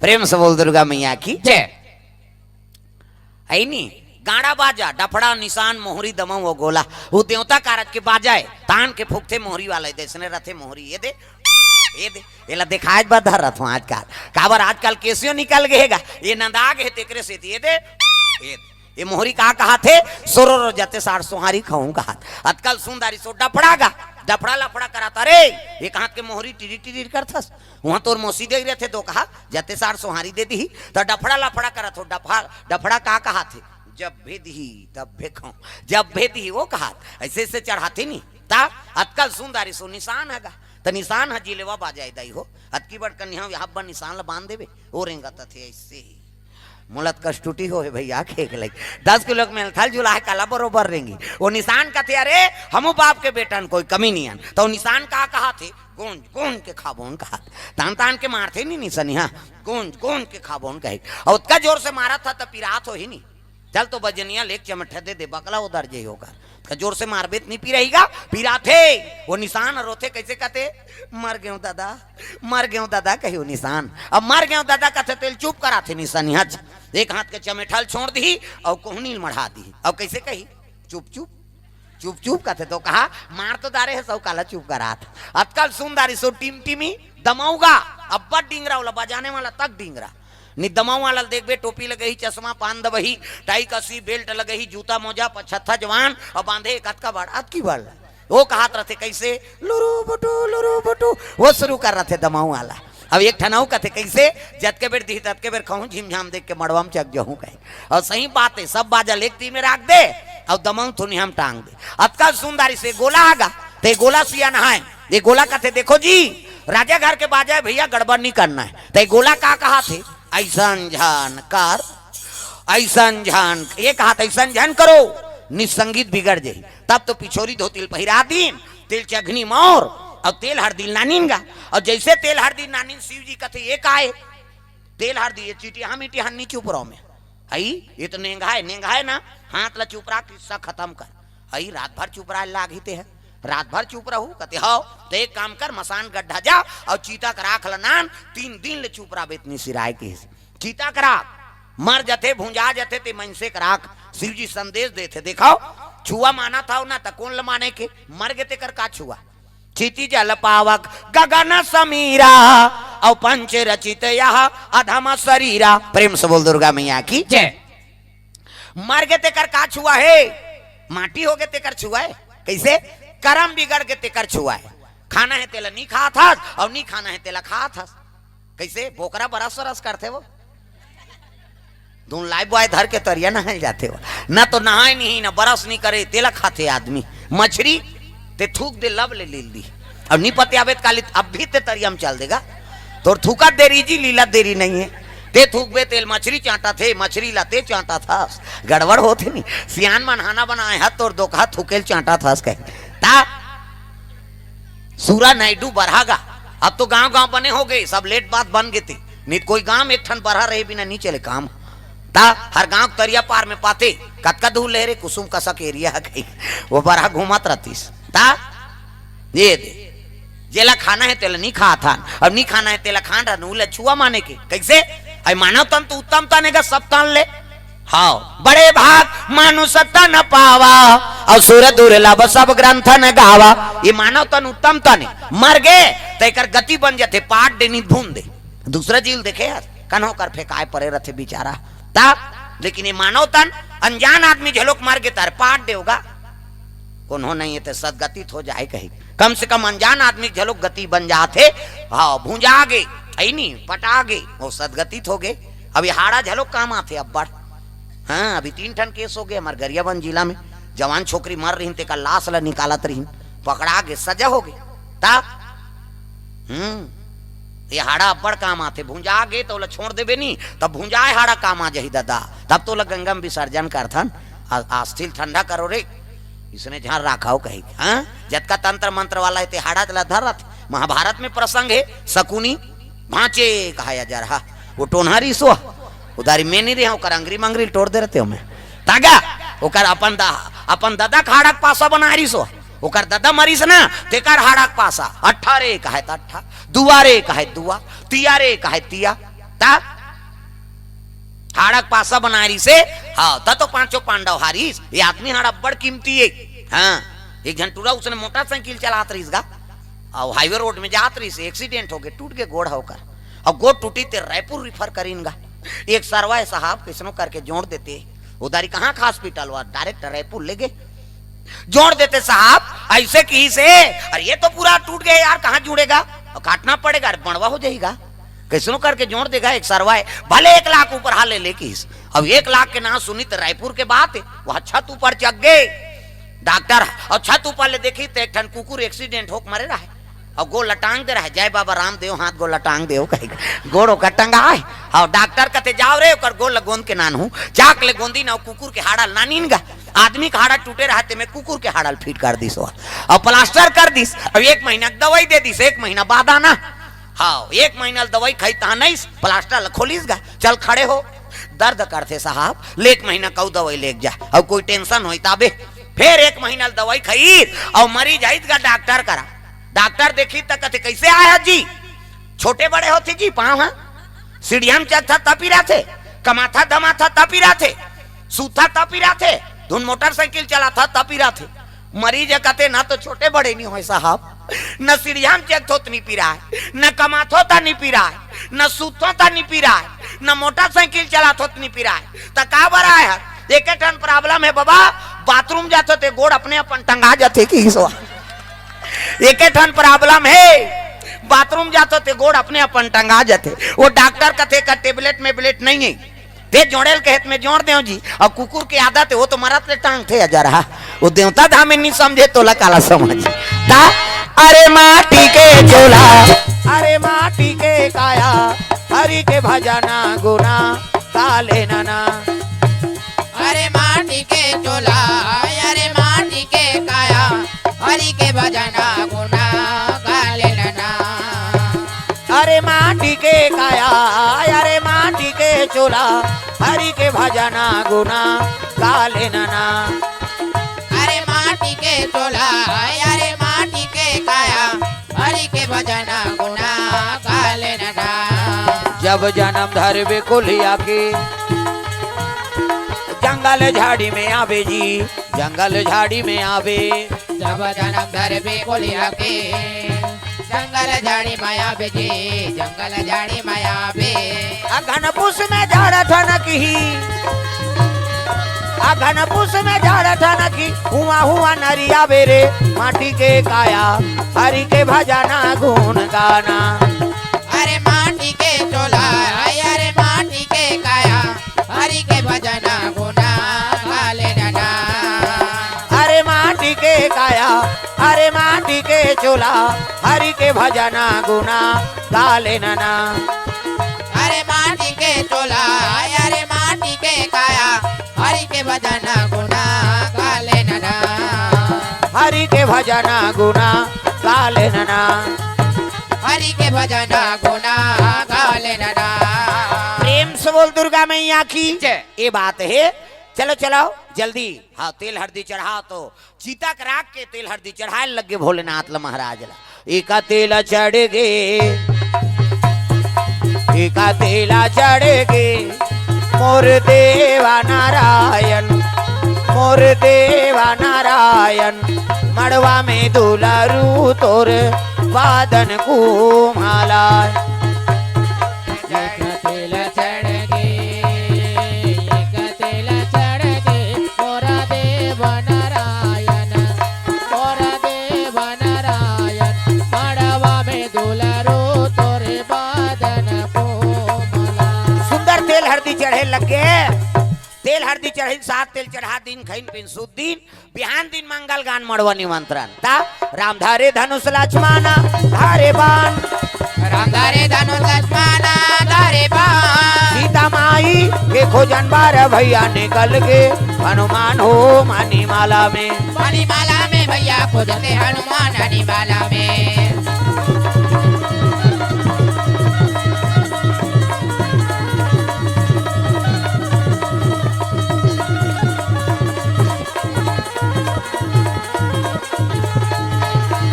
प्रेम से बोल दुर्गा मैया की जय। है नी गाड़ा बाजा, डफड़ा निशान मोहरी दमऊ वो गोला, वो देवता कारज के बाजा है, तान के फूकते मोहरी वाला देसने रथे मोहरी। ये दे एला दिखाए बा धर रथ आजकल काबर आजकल केसियो निकल गएगा, ये नंदाग है तेकरे से ये दे ये मोहरी कहा कहा थे सोरो जाते साठ सोहारी खाऊं कहा अतकल सुंदरी सो डफड़ागा डफड़ा लफड़ा कराता रे एक हाथ के मोहरी टिरी टिरी करथस वहां तोर मोसी दे रहे थे दो कहा जाते साठ सोहारी दे दी तो डफड़ा लफड़ा करत हो। डफड़ा कहा थे जब भेदी तब भेखो, जब भेदी वो कहा ऐसे ऐसे चढ़ाते नहीं ता अतकल सुंदरी सो निशान हैगा तो निशान हजी लेवा बाजाई दाई हो अतकी बड़ कन्या यहाँ पर निशान ला बांध देवे ओ रेंगा थे ऐसे ही मुलत कष्टुटी हो है भैया खेक लगी 10 किलो में थल जुला है काला बरोबर रहेंगी वो निशान का थे। अरे हमू बाप के बेटन कोई कमी नहीं है तो निशान कहा थे गूंज गूंज के खाबोन कहा तान तान के मारते नहीं निशानी। हाँ गूंज गूंज के खाबोन कहे और उतना जोर से मारा था तो पिरात हो ही नहीं। चल तो बजनिया लेक चमठा दे दे बकला उधर जे होगा जोर से मारबेत नहीं पी रहेगा पीरा थे वो निशान रोथे कैसे कहते मर गए दादा कही वो निशान अब मर गए दादा कहते तेल चुप करा थे निशानी हज एक हाथ के चमेठल छोड़ दी और कोहनी मढ़ा दी अब कैसे कही चुप चुप चुप चुप कहते तो कहा मार तो दारे है सौ काला चुप करा था अतकल सुंदरी सो टीम टीमी दमाऊगा अब बड़ डिंगरा वाला बजाने वाला तक डिंगरा नि दमाऊ वाला देख बे टोपी लगे चश्मा पान दबही टाई कसी बेल्ट लगे जूता मोजा 75 जवान और बांधे एक का बाढ़ की बाढ़ वो कहा रहे कैसे लुरु बटू वो शुरू कर रहे थे दमाऊ वाला। अब एक ठनाऊ कहते कैसे जत के बेर दी तत के बेर कहूँ झिमझाम देख के मड़वा में चक जाऊँ कहे और सही बात है सब बाजा लेखती में रख दे और दमाऊ थोड़ी हम टांग दे अतकल सुंदरी से गोला आगा ते गोला सिया नहाए ये गोला कहते देखो जी राजा घर के बाजा है भैया गड़बड़ नहीं करना है ते गोला कहा थे ऐसन झान कर ऐसन झान ये कहा था ऐसन झान करो निसंगीत बिगड़ जाये तब तो पिछोरी धोतिल पहिरा दीन तेल चघनी मोर और तेल हरदिल नानीन और जैसे तेल हरदिल नानीन शिव जी कथे एक आए तेल हरदी ये चीटी हम इटी हन्नी चुप रहो में आई ये तो नेंगा है ना हाथ ला चुप रहा किस्सा खत्म कर आई रात भर चुप रहा लागिते है रात भर चुप रहू कहते हो तो एक काम कर मसान गड्ढा जा और चीता करा खलनान 3 दिन ले चुप रहा बेतनी सिराय के चीता करा मर जाते भूंजा जाते ते मन से कराक शिव जी संदेश देते देखाओ छुआ माना था ना तो कौन ल माने के मर गए कर का छुआ चीती जल पावक गगन समीरा और पंच रचित यह अधम शरीरा। प्रेम से बोल दुर्गा मैया की जय। मर गए कर का छुआ है माटी हो गए तेकर छुआ है कैसे करम बिगड़ के तेकर छुआ है खाना है तेला नहीं खा था और नहीं खाना है तेला खा था कैसे बोकरा बरस रस करते वो दून लाइव बॉय धर के तरिया नहाए जाते हो ना तो नहाए नहीं ना बरस नहीं करे तेला खाते आदमी मछली ते थूक दे लब ले ली अब नहीं पते आवे काली अब भी ते तरिया में चल देगा तो थूका देरी जी लीला देरी नहीं है ते थूक बे तेल मछली चाटा थे मछली लाते चाटा था गड़बड़ होते नहीं सियान मनहाना बनाए हाथ और दो कहा थूकेल चाटा था कहे सूरा नायडू बढ़ागा अब तो गांव गांव बने हो गए सब लेट बात बन गए थे नहीं कोई गांव एक ठन बढ़ा रहे बिना नहीं चले काम ता हर गांव तरिया पार में पाते कतका दूर ले रे कुसुम कसक एरिया है वो बड़ा घूमत रहतीस ता ये दे जेला खाना है तेला नहीं खा था अब नहीं खाना है तेला खान रहा नूले छुआ माने के कैसे आई मानव तन तो उत्तम ताने का सब तान ले हाँ बड़े भाग मानुष तन पावा और सूर दुर्लभ सब ग्रंथ न गावा ये मानव तन उत्तम तने मर गए तेकर गति बन जाते पाट देनी भून दे दूसरा जीव देखे यार कन्हो कर फेंकाए परे रथे बेचारा ता। लेकिन ये मानव तन अनजान आदमी झलोक मार के तार पाट देगा कोनो नहीं है सदगतित हो जाए कहीं। कम से कम अनजान आदमी झलोक गति बन जाते। हाँ भूंजा गे नहीं पटा गे वो सदगतित हो गए। अभी हाड़ा झलोक काम आते अब बढ़। हाँ अभी 3 ठन केस हो गए हमारे गरियाबंद जिला में। जवान छोकरी मर रही ते का लाश ला निकालत रही पकड़ा गे सजा हो गई तब। ये हाड़ा अब्बड़ काम आते। भूंजा गे तो छोड़ देवे नहीं तब भूंजाए हाड़ा काम आ जाही दादा तब तो गंगा में विसर्जन करथन। आस्थिल ठंडा करो रे इसने जहां राखाओ कही। हाँ जत का तंत्र मंत्र वाला है हाड़ा चला धर रहा। महाभारत में प्रसंग है शकुनी भांचे कहा जा रहा वो टोनहारी सो उधारी में नहीं रहे अंगरी मंगरी तोड़ दे रहते हो मैं तागा ओकर अपन दादा खाड़ा पासा बना रही सो ओकर दादा मरीस ना तेकर हाड़ा पासा 18 कहे ता 18 दुआरे कहे दुआ तियारे कहे तिया ता हाड़क पासा बना रही से। हाँ ता तो 5 पांडव हारीस। ये आदमी हाड़ा बड़ कीमती है। हाँ एक घंटूरा उसने मोटरसाइकिल चलात रही और हाईवे रोड में जात रही से एक्सीडेंट हो गए टूट के गोड़ होकर और गोड़ टूटी ते रायपुर रिफर करीनगा। एक सरवाए साहब किसनो करके जोड़ देते उधारी कहाँ का हॉस्पिटल हुआ डायरेक्ट रायपुर ले गए जोड़ देते साहब ऐसे की से। अरे ये तो पूरा टूट गया यार कहाँ जुड़ेगा और काटना पड़ेगा बड़वा हो जाएगा किसनो करके जोड़ देगा। एक सरवाए भले 1 लाख ऊपर हाले लेके अब 1 लाख के ना सुनी तो रायपुर के बात है वहां छत ऊपर चक गए डॉक्टर और छत ऊपर ले देखी तो एक ठन कुकुर एक्सीडेंट होक मरे रहा है और गोड़ लटांग दे रहा है। जय बाबा रामदेव हाथ गोड़ लटांग दे गोड़ो का टंगाए और डॉक्टर कहते जाओ रे ओकर गोड़ लगोंद के नान हूं चाक ले गोंदी ना कुकुर के हाड़ल ना नीन गा आदमी का हाड़ा टूटे रहते में कुकुर के हाड़ल फिट कर दिस और प्लास्टर कर दिस और 1 महीना दवाई दे दिस 1 महीना बाद आना। हाँ 1 महीना दवाई खाई ता नहीं प्लास्टर खोलिस गा चल खड़े हो दर्द करते साहब ले 1 महीना कऊ दवाई ले जा और कोई टेंशन हो तबे फिर 1 महीना दवाई खाई और मरी जाइत गा डॉक्टर करा। डॉक्टर देखी तक कहते कैसे आया जी छोटे बड़े होते जी पाँव हाँ सीढ़िया में चलता तपी रहा थे कमाथा दमाथा तपी रहा थे सूथा तपी रहा थे धुन मोटरसाइकिल चला था तपी रहा थे। मरीज कहते ना तो छोटे बड़े नहीं हो साहब न सीढ़िया में चेक थोत नहीं पी रहा है न कमाथो ता नहीं पी रहा है न सूथो ता नहीं पी रहा है न मोटरसाइकिल चला थोत नहीं पी रहा है तो का बरा है एक टन प्रॉब्लम है बाबा बाथरूम जाते थे गोड़ अपने अपन टंगा जाते कि एक ठन प्रॉब्लम है बाथरूम जाते थे गोड़ अपने अपन टंगा जाते। वो डॉक्टर कहते का टेबलेट में ब्लेट नहीं है ते जोड़ेल कहत में जोड़ दे जी और कुकुर की आदत है वो तो मरत ले टांग थे जा रहा वो देवता धाम नहीं समझे तो लकाला समझ ता। अरे माटी के चोला अरे माटी के काया हरि के भजना गुना काले नाना। अरे माटी के चोला अरे माटी के काया हरि के भजना गुना काले नाना। अरे माटी के काया अरे माटी के चोला हरि के भजना गुना काले नाना। अरे माटी के चोला अरे माटी के काया हरि के भजना गुना काले नाना। जब जन्म धरबे कुलिया के जंगल झाड़ी में आवे जी जंगल झाड़ी में आवे जब जन्म धरबे कुलिया के जंगल झाड़ी माया बेजी जंगल झाड़ी माया बे। घनपुस में झाड़ ठनकी घनपुस में झाड़ ठनकी हुआ हुआ नरिया बेरे माटी के काया हरि के भजना गुण गाना। अरे माटी के चोला अरे माटी के काया हरि के भजना गुना काले नाना। अरे माटी के काया अरे माटी के चोला हरि के भजना गुना काले नाना। अरे माटी के चोला अरे माटी के काया हरि के भजना गुना काले नाना। हरि के भजना गुना काले नाना। हरि के भजना गुना काले नाना। प्रेम से बोल दुर्गा मैया की ये बात है। चलो चलो जल्दी हाँ तेल हल्दी चढ़ा तो चीता के राख के तेल हल्दी चढ़ाए लगे भोलेनाथ ला महाराज ला। एका तेला चढ़ गे एका तेला चढ़ गे मोर देवा नारायण मोर देवा नारायण मड़वा में दुलारू तोर वादन को माला। तेल चढ़ गे एक तेल चढ़ गे मोरा देव नारायण मड़वा में दुलरो तोरे बादन कोमला। सुंदर तेल हल्दी चढ़े लगे, तेल हल्दी चढ़े, 7 तेल चढ़ा दिन खैन पिन सुद दिन, बिहान दिन मंगल गान मड़वा निमंत्रण ता राम धारे धनुष लक्ष्मणा धारे बाण, राम धारे धनुष लक्ष्मणा धारे बाण, सीता माई के खोजन बार भैया निकल के हनुमान हो मणिमाला में, मणिमाला में भैया खोजते हनुमान मणिमाला में।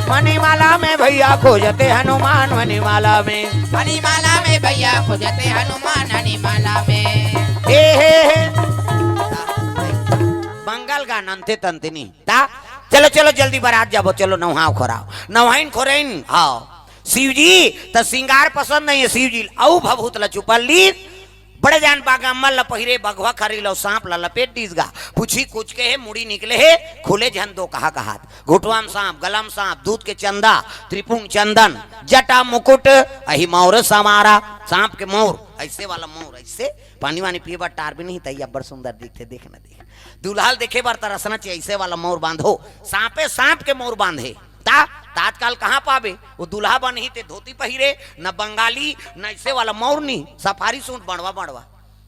मणिमाला में भैया खोजते हनुमान मणिमाला में, मणिमाला में भैया खोजते हनुमान मणिमाला में। हे मंगल गान अंते तंतनी ता चलो चलो जल्दी बारात जाबो, चलो नहाओ खोराओ, नहाइन खोरेन आओ। शिव जी तो सिंगार पसंद नहीं है, शिव जी औ भभूत ल चुपल्ली बड़े जान बागम्मल ल पहिरे बघवा खरी लो सांप ल लपेट दीसगा, पूछी कुछ के है मुड़ी निकले है खुले झन दो कहा कहात, घुटवाम सांप गलम सांप दूध के चंदा त्रिपुंग चंदन जटा मुकुट अही मोर समारा, सांप के मोर ऐसे वाला मोर ऐसे पानी वानी पिए बार टार भी नहीं तैया बड़ सुंदर दिखते, देख न देख दुल्हाल देखे बार तरसना चाहिए ऐसे वाला मोर बांधो, सांपे सांप के मोर बांधे ता तात्काल कहाँ पावे, वो दुल्हा बन ही ते धोती पहिरे न बंगाली न ऐसे वाला मोर नहीं, सफारी सूट बड़वा बड़वा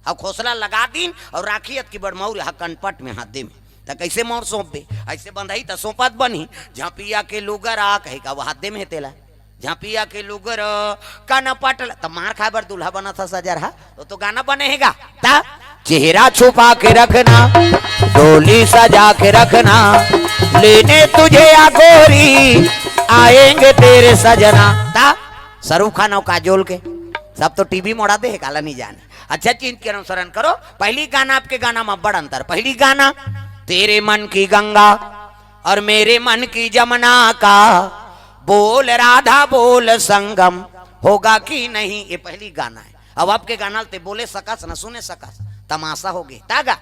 अब खोसला लगा दिन और राखियत की बड़ मोर यहाँ कनपट में हाथ दे में तो कैसे मोर सौंप दे, ऐसे बंधाई तो सौंपत बनी झापिया के लुगर आ कहे का वो हाथ दे में तेला झापिया के लुगर कनपट तो मार खा बर दुल्हा बना था सजर हा तो गाना बनेगा ता चेहरा छुपा के रखना डोली सजा के रखना लेने तुझे या गोरी आएंगे तेरे सजना ता शाहरुख खान और काजोल के सब तो टीवी मोड़ा दे काला नहीं जाने। अच्छा चीज के अनुसरण करो, पहली गाना आपके गाना में बड़ अंतर, पहली गाना तेरे मन की गंगा और मेरे मन की जमुना का बोल राधा बोल संगम होगा कि नहीं, ये पहली गाना है। अब आपके गाना ते बोले सकस न सुने सकस तमाशा हो गई तागा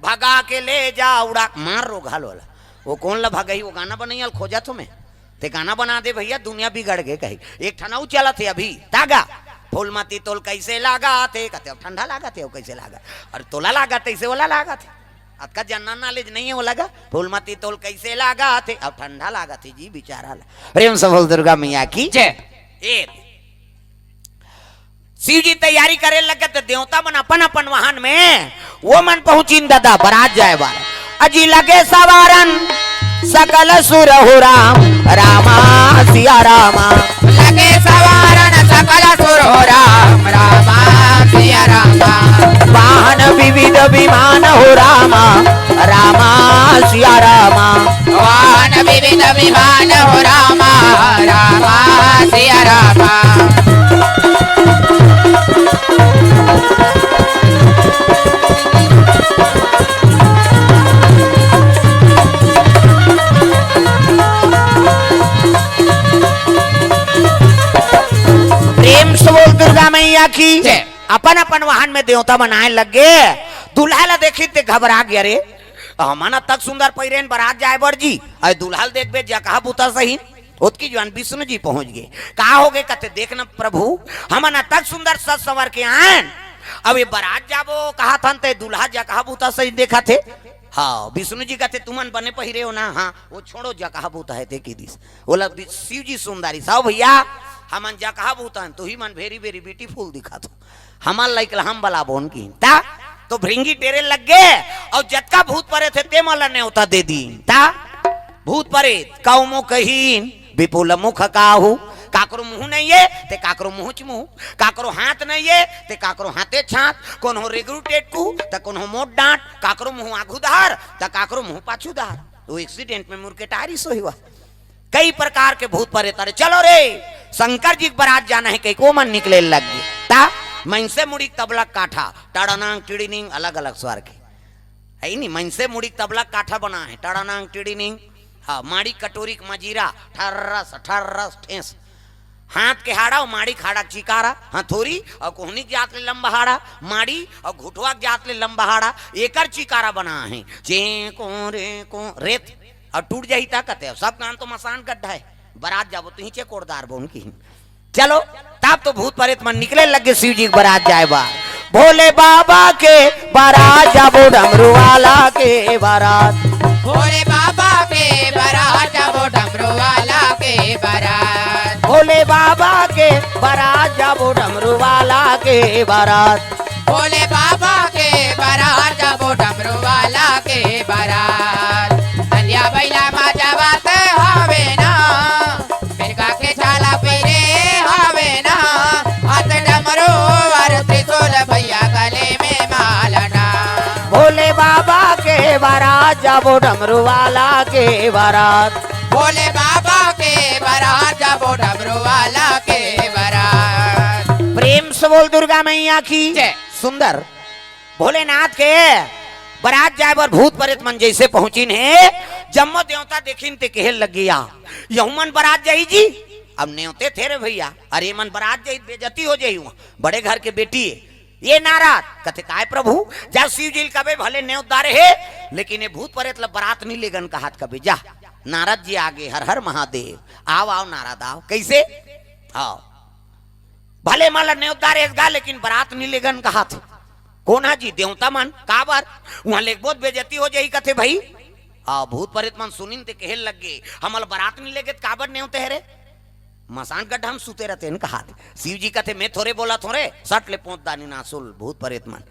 भगा के ले जा उड़ा मार रो घाल वाला वो कौन ला भगाई, वो गाना बनैया खोजा तुम्हें ते गाना बना दे भैया दुनिया बिगड़ गए कही। एक ठनाऊ चला थे अभी तागा फूलमती तोल कैसे लागा थे, कहते ठंडा लागा थे वो कैसे लागा और तोला लागा थे, इसे वाला लागा थे आपका जनरल नॉलेज नहीं है वो लगा फूलमती तोल कैसे लागा थे अब ठंडा लागा थे जी बेचारा। प्रेम सफल दुर्गा मैया की जय। शिव जी तैयारी करे लगे तो देवता मन अपन अपन वाहन में वो मन पहुंची दादा बरात जाए बार अजी लगे सवारन सकल सुर हो राम रामा सिया रामा, लगे सवारन सकल सुर हो राम रामा सिया रामा, वाहन विविध विमान हो रामा रामा सिया रामा, वाहन विविध विमान हो रामा रामा सिया रामा। दुर्गा मैया की अपन अपन वाहन में देवता बनाए लगे, दुल्हा ला देखी ते घबरा गया रे हमारा तक सुंदर पैरेन बारात जाए बर जी अरे दुल्हाल देख बे जगह बुता सही उसकी जवान विष्णु जी पहुंच गए, कहा हो गए कहते देखना प्रभु हमारा तक सुंदर सज सवर के आन अब ये बारात जाबो कहा था ते दुल्हा जगह बुता सही देखा थे। हाँ विष्णु जी कहते तुमन बने पहिरे हो ना, हाँ वो छोड़ो जगह बुता है ते की दिस बोला शिव जी सुंदरी साहब भैया हमन जा कहा भूतन तू ही मन वेरी वेरी ब्यूटीफुल दिखा तो हमार लाइक हम बला बोन की ता तो भृंगी टेरे लग गए और जतका भूत परे थे ते मला ने उता दे दी ता भूत परे कौमो कहीन विपुल मुख काहू काकरो मुंह नहीं है ते काकरो मुंह च मुंह, काकरो हाथ नहीं है ते काकरो हाथे छात, कौन हो रेगरू टेटकू त कौन हो मोट डांट, काकरो मुंह आगुदार त काकरो मुंह पाछूदार, वो एक्सीडेंट में मुर्के टारी सो हुआ कई प्रकार के भूत परे तारे। चलो रे शंकर जी बारात जाना है कई को मन निकले लग गए ता मन से मुड़ी तबला काठा टाड़ानांग टिड़ीनिंग अलग अलग स्वर के है नहीं, मन से मुड़ी तबला काठा बना है टाड़ानांग टिड़ीनिंग, हाँ माड़ी कटोरी मजीरा ठर्रस ठर्रस ठेस हाथ के हाड़ा और माड़ी खाड़ा चिकारा हथोरी और कोहनी के जात ले लंबा हाड़ा माड़ी और घुटवा के जात ले लंबा हाड़ा एकर चिकारा बना है चे को रेत और टूट जाही ताकत है सब काम तो मसान गड्ढा है बारात जाबो तो चे कोड़दार बोन की चलो तब तो भूत प्रेत मन निकले लगे शिव जी बारात जाए बा भोले बाबा के बारात जाबो डमरू वाला के बारात भोले बाबा के बारात जाबो डमरू वाला के बारात भोले बाबा के बारात जाबो डमरू वाला के बारात भोले बाबा के बारात जाबो डमरू वाला के बारात दलिया बैला माजा बात हवे ना मिर्गा के छाला पीरे हवे ना हाथ डमरू और त्रिशूल भैया गले में मालना भोले बाबा के बारात जाबो डमरू वाला के बारात भोले बाबा के बारात जाबो डमरू वाला के बारात प्रेम से बोल दुर्गा मैया की जय। सुंदर भोलेनाथ के बारात जाए पर भूत प्रेत मन जैसे पहुंची ने जम्मो देवता देखिन ते कहे लग गया यहू मन बारात जाई जी अब न्योते थे रे भैया अरे मन बारात जाई बेजती हो जाई बड़े घर के बेटी ये नाराज कथे काय प्रभु जा शिव जी कबे भले न्योतारे है लेकिन ये भूत प्रेत बारात नहीं लेगन का हाथ कबे जा नारद जी आगे हर हर महादेव आओ आओ नारद आओ कैसे आओ भले माला न्योतारे गा लेकिन बारात नहीं लेगन का हाथ कौन है जी देवता मन काबर वहां लेक बहुत बेजती हो जाई कथे भाई भूत प्रेत मन सुनिन ते कहे लग गए हमल बारात नहीं लेगे काबर नहीं होते रे मसान गड्ढा हम सुते रहते हैं कहा शिव जी कहते मैं थोड़े बोला थोड़े सट ले पहुंच दानी नासुल भूत प्रेत मन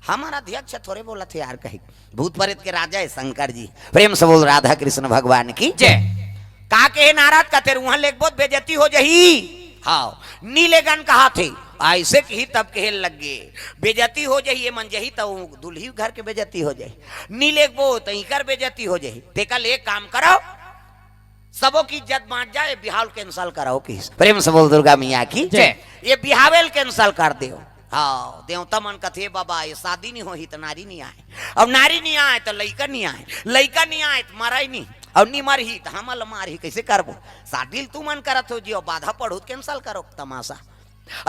हमारा अध्यक्ष थोड़े बोला थे यार कही भूत प्रेत के राजा है शंकर जी प्रेम से बोल राधा कृष्ण भगवान की जय का के नाराज कहते वहां लेक बहुत बेजती हो जाही हाँ नीलेगन कहा थे ऐसे ही तब कहे लग गए बेजती हो जाही मन जही तो दुल्ही घर के बेजती हो जाही नीले वो तही कर बेजती हो जाही तेकल एक काम करो सबों की इज्जत बांट जाए बिहाव कैंसल कराओ की प्रेम से बोल दुर्गा मैया की जय ये बिहावेल कैंसल कर दो हाँ देवता मन कथे बाबा ये शादी नहीं हो तो नारी नहीं आए अब नारी नहीं आए तो लड़का नहीं आए लड़का नहीं आए तो मारा ही नहीं अब नहीं मर ही तो हम मार ही कैसे करबो शादी तू मन करत हो जी और बाधा पढ़ो कैंसल करो तमाशा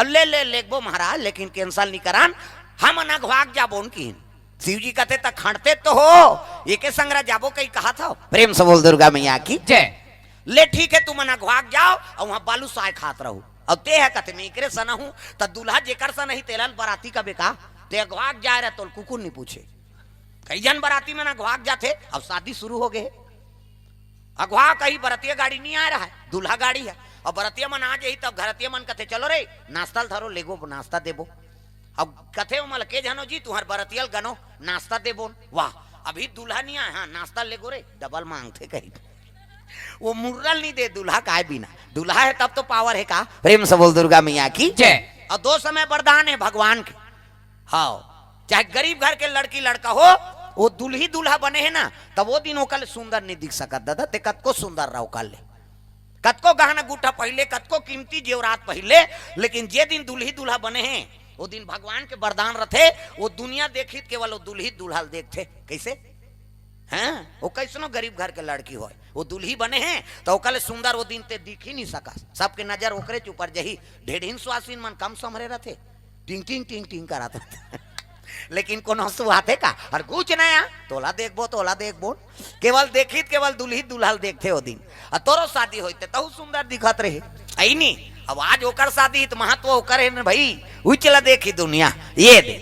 ले ले लेगबो महाराज लेकिन कैंसल नहीं करान हम ना घाग जाबो उनकी शिव जी कहते तक खड़ते तो हो ये के संग्रह जाबो कहीं कहा था प्रेम से बोल दुर्गा मैया की जय ले ठीक है तुम ना घाग जाओ और वहां बालू साय खात रहो अब ते है कहते मैं इकरे सना हूं तो दूल्हा जेकर सा नहीं तेलन बराती का बेका ते घाग जा रहा तो कुकुर नहीं पूछे कई जन बराती में ना घाग जाते अब शादी शुरू हो गए अगवा कहीं बरतिया गाड़ी नहीं आ रहा है दूल्हा गाड़ी है और बरतिया मन आ जाई तब घरतिया मन कथे चलो रे नाश्ता धरो लेगो नाश्ता देबो अब कथे मल के जानो जी तुहार बरतियल गनो नाश्ता देबो वाह अभी दूल्हा नहीं आया हाँ नाश्ता लेगो रे डबल मांगते कहीं वो मुर्रल नहीं दे दूल्हा काय बिना दूल्हा है तब तो पावर है का प्रेम से बोल दुर्गा मैया की जय और दो समय वरदान है भगवान के हाँ चाहे गरीब घर के लड़की लड़का हो वो दुल्ही दूल्हा बने है ना तब वो दिन ओकल सुंदर नहीं दिख सकत दादा ते कतको सुंदर रहो कल कतको गहना गुठा पहले कतको कीमती जेवरात पहले लेकिन जे दिन दुल्ही दूल्हा बने हैं वो दिन भगवान के वरदान रथे वो दुनिया देखी केवल वो दुल्ही दूल्हा देखते कैसे हैं वो कैसनो गरीब घर के लड़की हो वो दुल्ही बने हैं तो कल सुंदर वो दिन ते दिख ही नहीं सका सबके नजर ओकरे ऊपर जही ढेढ़ीन सुहासिन मन कम समरे रहते टिंग टिंग टिंग टिंग कराते लेकिन कौन हंसू आते का और कुछ नया तोला देखबो केवल देखित केवल दुल्ही दुल्हल देखते हो दिन और तोरो शादी होते तो सुंदर दिखत रहे आई नहीं अब आज ओकर शादी तो महत्व ओकर है ना भाई उचला देखी दुनिया ये दे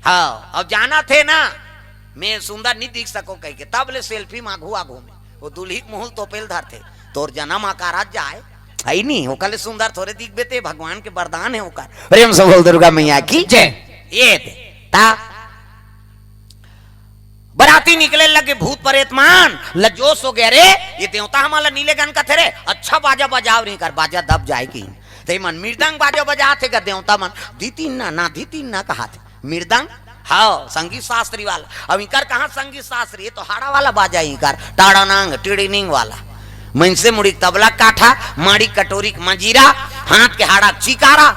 हाँ अब जाना थे ना मैं सुंदर नहीं दिख सको कह के तब ले सेल्फी मांगू आगू में वो दुल्ही मुहुल तोपेल धर थे तोर जन्म आकार जाए आई नहीं ओकर सुंदर थोड़े दिख बेते भगवान के वरदान है ओकर प्रेम से बोल दुर्गा मैया की जय ये दे ता बराती निकले लगे भूत प्रेत मान लजोश हो गए रे ये देवता हमारा नीले गन का थे रे अच्छा बाजा बजाव नहीं कर बाजा दब जाएगी ते मन मृदंग बाजा बजा थे देवता मन दी तीन ना कहा थे मृदंग हाँ संगीत शास्त्री वाला अब इनकर कहा संगीत शास्त्री तो हाड़ा वाला बाजा इनकर टाड़ानांग टिड़िनिंग वाला मनसे मुड़ी तबला काठा माड़ी कटोरी मंजीरा हाथ के हाड़ा चिकारा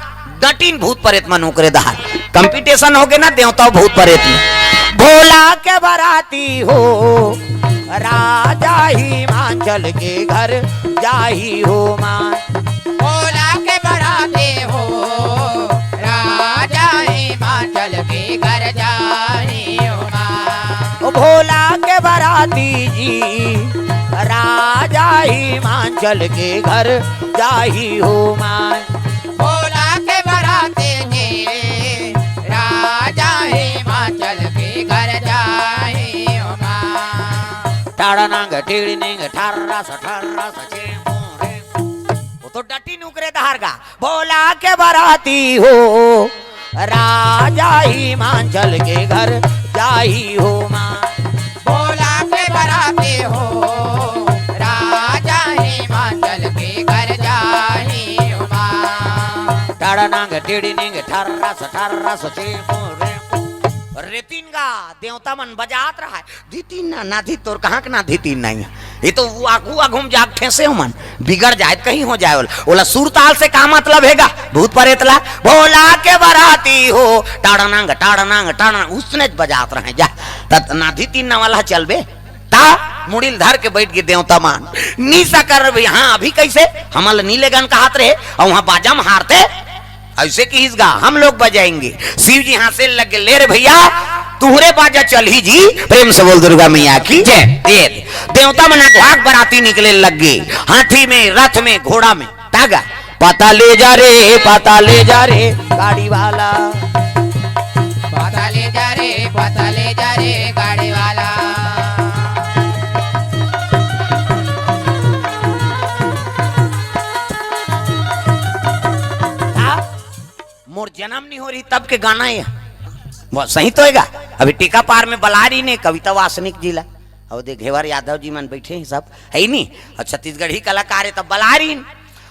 डटिन भूत प्रेत मन उकरे दहार कंपटीशन हो गए ना देवता भूत प्रेत में भोला के बराती हो राजा हिमाचल के घर जाही हो मान भोला के भोला के बराती जी राजा हिमाचल के घर जाही हो माय। भोला के बराते के राजा हिमाचल के घर जाए हो माँ। टाड़ा नांग टेढ़ी नेंग ठारा सा चे मोरे। वो तो डटी नुकरे धारगा भोला के बराती हो राजा हिमाचल के घर जाही हो माँ। भोला के बराते हो राजा हिमाचल के घर जाए हो माँ। टाड़ा नांग टेढ़ी नेंग ठारा सा चे मोरे। रेतीन का देवता मन बजात रहा है धीतीन ना धी तोर कहाँ के ना धीतीन नहीं है। ये तो वो आगू आगूम जाग ठेसे हो मन बिगड़ जाए कहीं हो जाए बोला सुरताल से का मतलब हैगा भूत परेतला भोला के बराती हो टाड़ा उसने बजात रहे जा तत ना धीतीन ना वाला चल बे ता मुड़िल धर के बैठ गए देवता मान नीसा कर भाई। हाँ अभी कैसे हमल नीले गन का हाथ रहे और वहां बाजम हारते ऐसे की हिस्गा हम लोग बजाएंगे। शिव जी हाथे लग गए ले रे भैया तुहरे बाजा चल ही जी प्रेम से बोल दुर्गा मैया की जय। देवता मना घाट बराती निकले लग गए हाथी में रथ में घोड़ा में तागा पता ले जा रे गाड़ी वाला पता ले जा रे गाड़ी वाला। मोर जन्म नहीं हो रही तब के गाना है वो सही तो हैगा। अभी टीका पार में बलारी ने कविता वासनिक जिला और देख घेवर यादव जी मन बैठे हैं सब है नहीं और छत्तीसगढ़ी कलाकार है तब बलारीन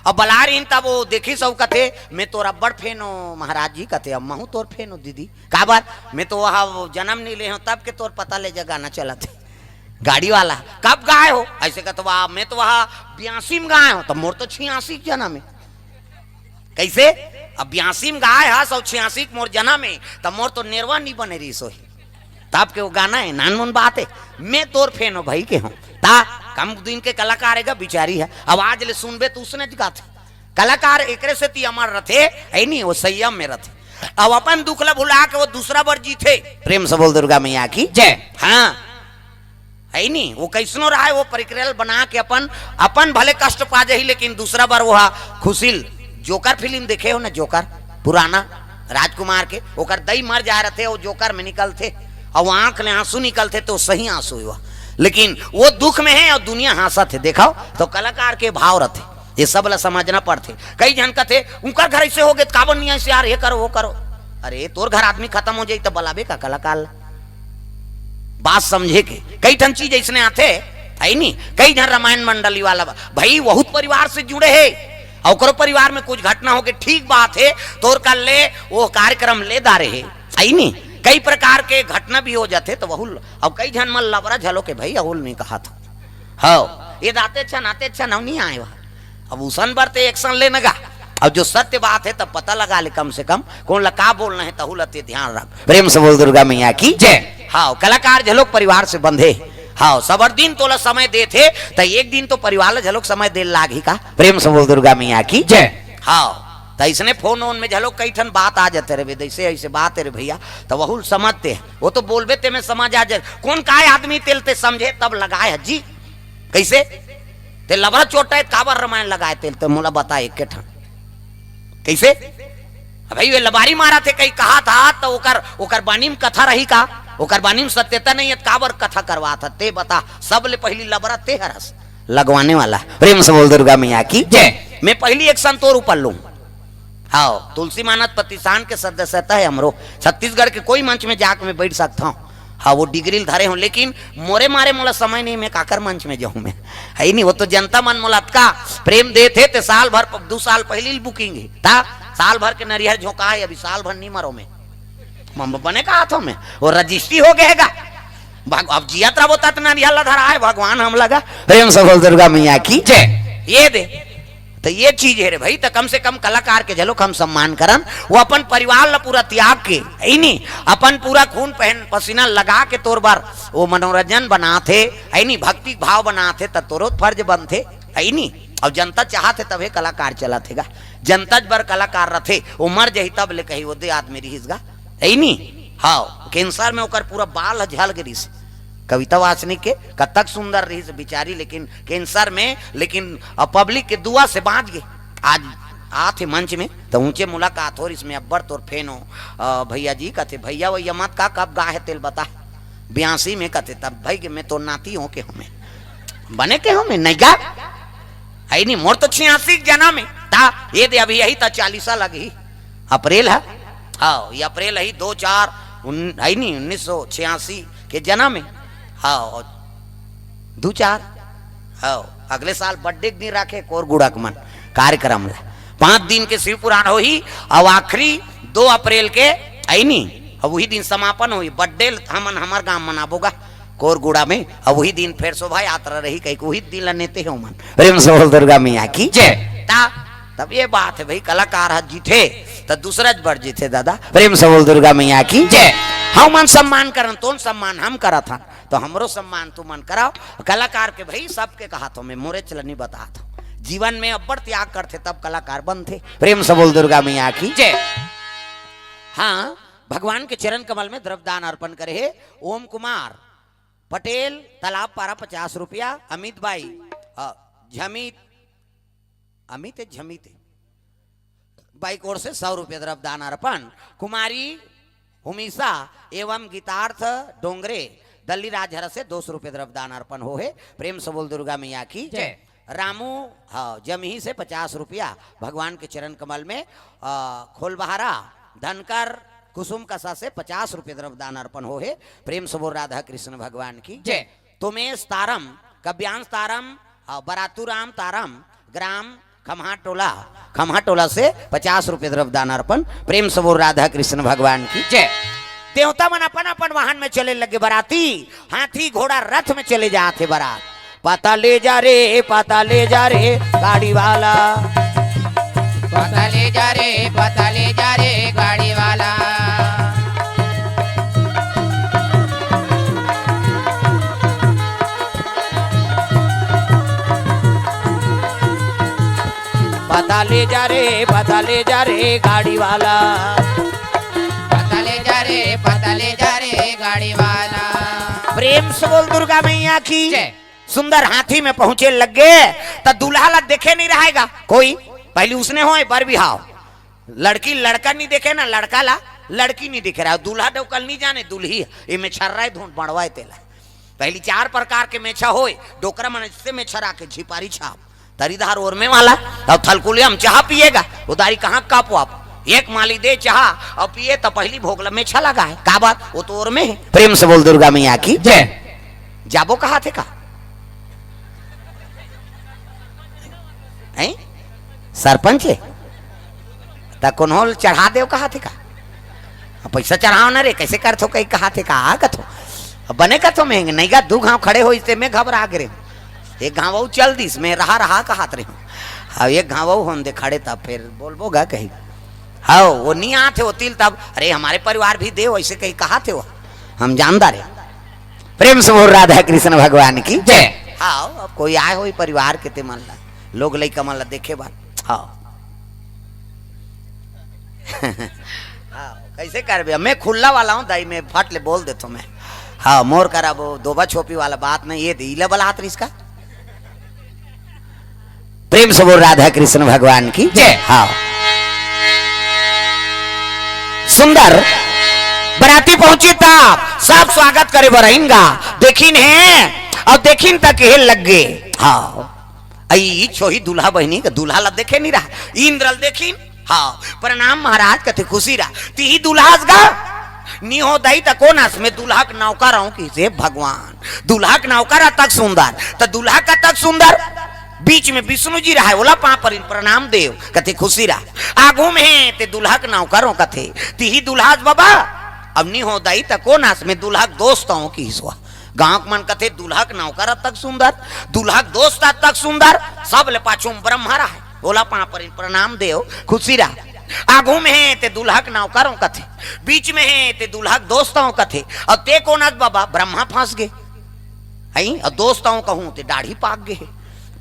और बलारीन तब वो देखी सब कथे मैं तोरा बड़ फेन हो महाराज जी कथे अब महू तोर फेन हो दीदी का बार मैं तो वहाँ जन्म नहीं ले हूँ तब के तोर पता ले जा गाना चला थे गाड़ी वाला कब गाए हो ऐसे कहते मैं तो वहाँ 82 में गाए हो तब मोर तो 86 जन्म है कैसे अब 82 में गाय है 86 मोर जना में तब मोर तो निर्वा नहीं बने रही सोही तब के वो गाना है नानमुन बात है मैं तोर फेन हो भाई के हूँ ता कम दिन के कलाकार है बिचारी है अब आज ले सुनबे तो उसने गाते कलाकार एकरे से ती अमर रथे है नहीं वो संयम में रथे अब अपन दुखला भुला के वो दूसरा बार जीते प्रेम से बोल दुर्गा मैया की जय। हाँ है नहीं वो कैसनो रहा है वो परिक्रल बना के अपन भले कष्ट पा जाही लेकिन दूसरा बार वो खुशिल जोकर फिल्म देखे हो ना जोकर पुराना राजकुमार के ओकर दई मर जा रहे थे वो जोकर में निकलते और आंख में आंसू निकलते तो सही आंसू हुआ लेकिन वो दुख में है और दुनिया हंसा थे देखो तो कलाकार के भाव रहते ये सब ला समझना पड़ते। कई जन कहते उनका घर ऐसे हो गए काबन नहीं ऐसे यार ये करो वो करो अरे तोर घर आदमी खत्म हो जाए तो बलाबे का कलाकार बात समझे के कई ठन चीज ऐसे आते है नहीं। कई जन रामायण मंडली वाला भाई बहुत परिवार से जुड़े है और परिवार में कुछ घटना हो गई ठीक बात है तोर कर ले वो कार्यक्रम ले दारे है आई नहीं। कई प्रकार के घटना भी हो जाते तो बहुल और कई जन मन लबरा झलो के भाई अहुल नहीं कहा था हाँ ये दाते अच्छा नाते अच्छा नहीं आए वहां अब उसन बरते एक्शन लेने का अब जो सत्य बात है तब पता लगा ले कम से कम कौन लगा बोलना है तहुलते ध्यान रख प्रेम से बोल दुर्गा मैया की जय। हाँ कलाकार झलोक परिवार से बंधे हाँ सबर दिन तोला समय दे थे तो एक दिन तो परिवार झलोक समय दे लागी का प्रेम से बोल दुर्गा मैया की जय। हाँ तो इसने फोन ओन में झलोक कई ठन बात आ जाते रे ऐसे ऐसे बात है रे भैया तो वहुल समझते हैं वो तो बोलबे ते में समझ आ जाए कौन काय आदमी तेलते समझे तब लगाए है जी कैसे ते लबड़ा चोटा है काबर रामायण लगाए तेल तो मोला बता एक के ठन कैसे भाई वे लबारी मारा थे कई कहा था तो ओकर बानी में कथा रही का ओकर बानी में सत्यता नहीं है काबर कथा करवा था ते बता सब ले पहली लबरा ते हरस लगवाने वाला प्रेम से बोल दुर्गा मैया की जय। मैं पहली एक संतोर ऊपर लूं हाँ तुलसी मानत प्रतिष्ठान के सदस्यता है हमरो छत्तीसगढ़ के कोई मंच में जाकर मैं बैठ सकता हूँ हाँ वो डिग्री धरे हूँ लेकिन मोरे मारे मोला समय नहीं मैं काकर मंच में जाऊँ मैं है नहीं वो तो जनता मन मोला का प्रेम दे थे ते साल भर 2 साल पहले बुकिंग है था साल भर के नरिहर झोंका है अभी साल भर नहीं मरो में बने का हाथों में वो रजिस्ट्री हो गएगा अब जियात्रा बोता तो नरिहर धरा है भगवान हम लगा प्रेम से बोल दुर्गा मैया की जय। ये दे तो ये चीज है रे भाई तो कम से कम कलाकार के झलोक हम सम्मान करन वो अपन परिवार ला पूरा त्याग के है नहीं अपन पूरा खून पहन पसीना लगा के तोर बार वो मनोरंजन बनाते है नहीं भक्ति भाव बनाते तो तोरो फर्ज बनते है नहीं और जनता चाहते तब कलाकार चलातेगा जनता बर कलाकार रथे वो मर जाही तब ले कही वो दे आदमी रहीसगा है नहीं हाँ कैंसर में ओकर पूरा बाल झल गिरी कविता वाचने के कतक सुंदर रही से बिचारी, लेकिन कैंसर में, लेकिन पब्लिक के दुआ से बाँच गए। आज आते मंच में तो ऊंचे मुलाकात हो, इसमें अब्बर तोर फेन हो भैया जी कहते भैया वही मत का कब गा है तेल बता 82 में कहते तब भाई के मैं तो नाती हूँ के हमें बने के हमें नहीं गा आई नहीं मोर तो 86 जना में था ये दे अभी यही था 40 लगी अप्रैल है। हाँ ये अप्रैल है 2-4 आई नहीं 1986 के जना में। हाँ 2-4 हाँ अगले साल बर्थडे नहीं रखे कोर गुड़क मन कार्यक्रम ला 5 दिन के शिव पुराण हो ही और आखिरी 2 अप्रैल के आई नहीं अब वही दिन समापन हुई बर्थडे हमन हमार गांव मनाबोगा कोरगुड़ा में। अब वही दिन फिर शोभा यात्रा रही कहीं वही दिन लेते हो मन प्रेम से बोल दुर्गा मैया की जय। तब ये बात है भाई कलाकार हाथ जीते तो दूसरा बढ़ जीते दादा प्रेम से बोल दुर्गा मैया की जय। हम मन सम्मान करन तो सम्मान हम करा था तो हमरो सम्मान तू मन कराओ कलाकार के भाई सबके कहा तो मैं मोरे चलनी बता था जीवन में अब्बर त्याग करते तब कलाकार बनते प्रेम से बोल दुर्गा मैया की जय। हाँ भगवान के चरण कमल में द्रव्यदान अर्पण करे है ओम कुमार पटेल तालाब पारा 50 रुपया अमित भाई झमित अमित झमित बाइक ओर से 100 रुपया द्रव्यदान अर्पण कुमारी हुमीसा एवं गीतार्थ डोंगरे दल्ली राजहर से 200 रुपये द्रव्यदान अर्पण हो है प्रेम से बोल दुर्गा मैया की जय। रामू हाँ जमही से 50 रुपया भगवान के चरण कमल में खोलबहारा धनकर कुसुम कसा से 50 रुपये द्रव्यदान अर्पण हो है प्रेम से बोल राधा कृष्ण भगवान की जय। तुमेश तारम कब्यांश तारम बरातुराम तारम ग्राम खमहा टोला से 50 रुपये द्रव्यदान अर्पण प्रेम से बोल राधा कृष्ण भगवान की जय। देवता मन अपन अपन वाहन में चले लगे बराती हाथी घोड़ा रथ में चले जाते बारात पता ले जा रे गाड़ी वाला पता ले जा रे गाड़ी वाला पता ले जा रे गाड़ी वाला पता ले जा रे गाड़ी वाला प्रेम से बोल दुर्गा मैया की जय। सुंदर हाथी में पहुंचे लगे तो दूल्हा ला देखे नहीं रहेगा कोई पहले उसने हो बर बिहाव लड़की लड़का नहीं देखे ना लड़का ला लड़की नहीं दिख रहा दूल्हा डोकल नहीं जाने दुल्ही ये में छर्रा धून बढ़वाए तेला पहली 4 प्रकार के मेछा होए डोकरा मन से में छरा के झिपारी छाप तरीदार और में वाला तब थलकुले हम चाह पिएगा उदारी कहाँ कापो आप एक माली दे चाह और पिए तो पहली भोगला में छा लगा है का बात वो तो और में है प्रेम से बोल दुर्गा मैया की जय। जाबो कहा थे का सरपंच कौन चढ़ा दे कहा थे का पैसा चढ़ाओ ना रे कैसे कर थो कहीं कहा थे का कथो बने कथो महंगे नहीं गा 2 गांव खड़े हो इससे मैं घबरा गिरे एक गाँव चल दिस में रहा कहात रहे हाँ एक गाँव हम दे खड़े तब फिर बोलबोगा कहीं हाँ वो नहीं आते हो तिल तब अरे हमारे परिवार भी दे वैसे कहीं कहा थे वो हम जानदार है प्रेम से बोल राधा कृष्ण भगवान की जय। हाँ अब कोई आए हो परिवार के ते मन ला लोग लई कमल ला देखे बात हाँ कैसे कर मैं खुला वाला हूँ दाई में फट ले बोल देता मैं हाँ मोर करा वो दोबा छोपी वाला बात नहीं ये इला बला हाथ इसका प्रेम से बोल राधा कृष्ण भगवान की जय। हाँ सुंदर बराती पहुंची तब सब स्वागत करे बरहिंगा देखिन है और देखिन तक हे लग गए। हाँ आई छोही दूल्हा बहनी का दूल्हा ला देखे नहीं रहा इंद्रल देखिन हाँ प्रणाम महाराज कथे खुशी रहा ती दूल्हा गा नी हो दई तक कोनास में दूल्हा का नौकर आऊं किसे भगवान दूल्हा का नौकर तक सुंदर तो दूल्हा का तक सुंदर बीच में विष्णु जी रहा है बोला पा पर प्रणाम देव कथे खुशी रहा आगू में ते दूल्हा का नौकरों कथे ती दूल्हा बाबा अब नहीं हो दई तक कोनास में दूल्हा दोस्त आऊं की हिस्सा गांव मन कथे दूल्हा का नौकर तक सुंदर दूल्हा दोस्त तक सुंदर सब ले पाछू ब्रह्मा रहा है बोला पा पर प्रणाम देव खुशी रहा आगू में है ते दूल्हा के नौकरों कथे बीच में है ते दूल्हा के दोस्तों कथे और ते कोनास बाबा ब्रह्मा फंस गए हई और दोस्तों कहूं ते दाढ़ी पाक गए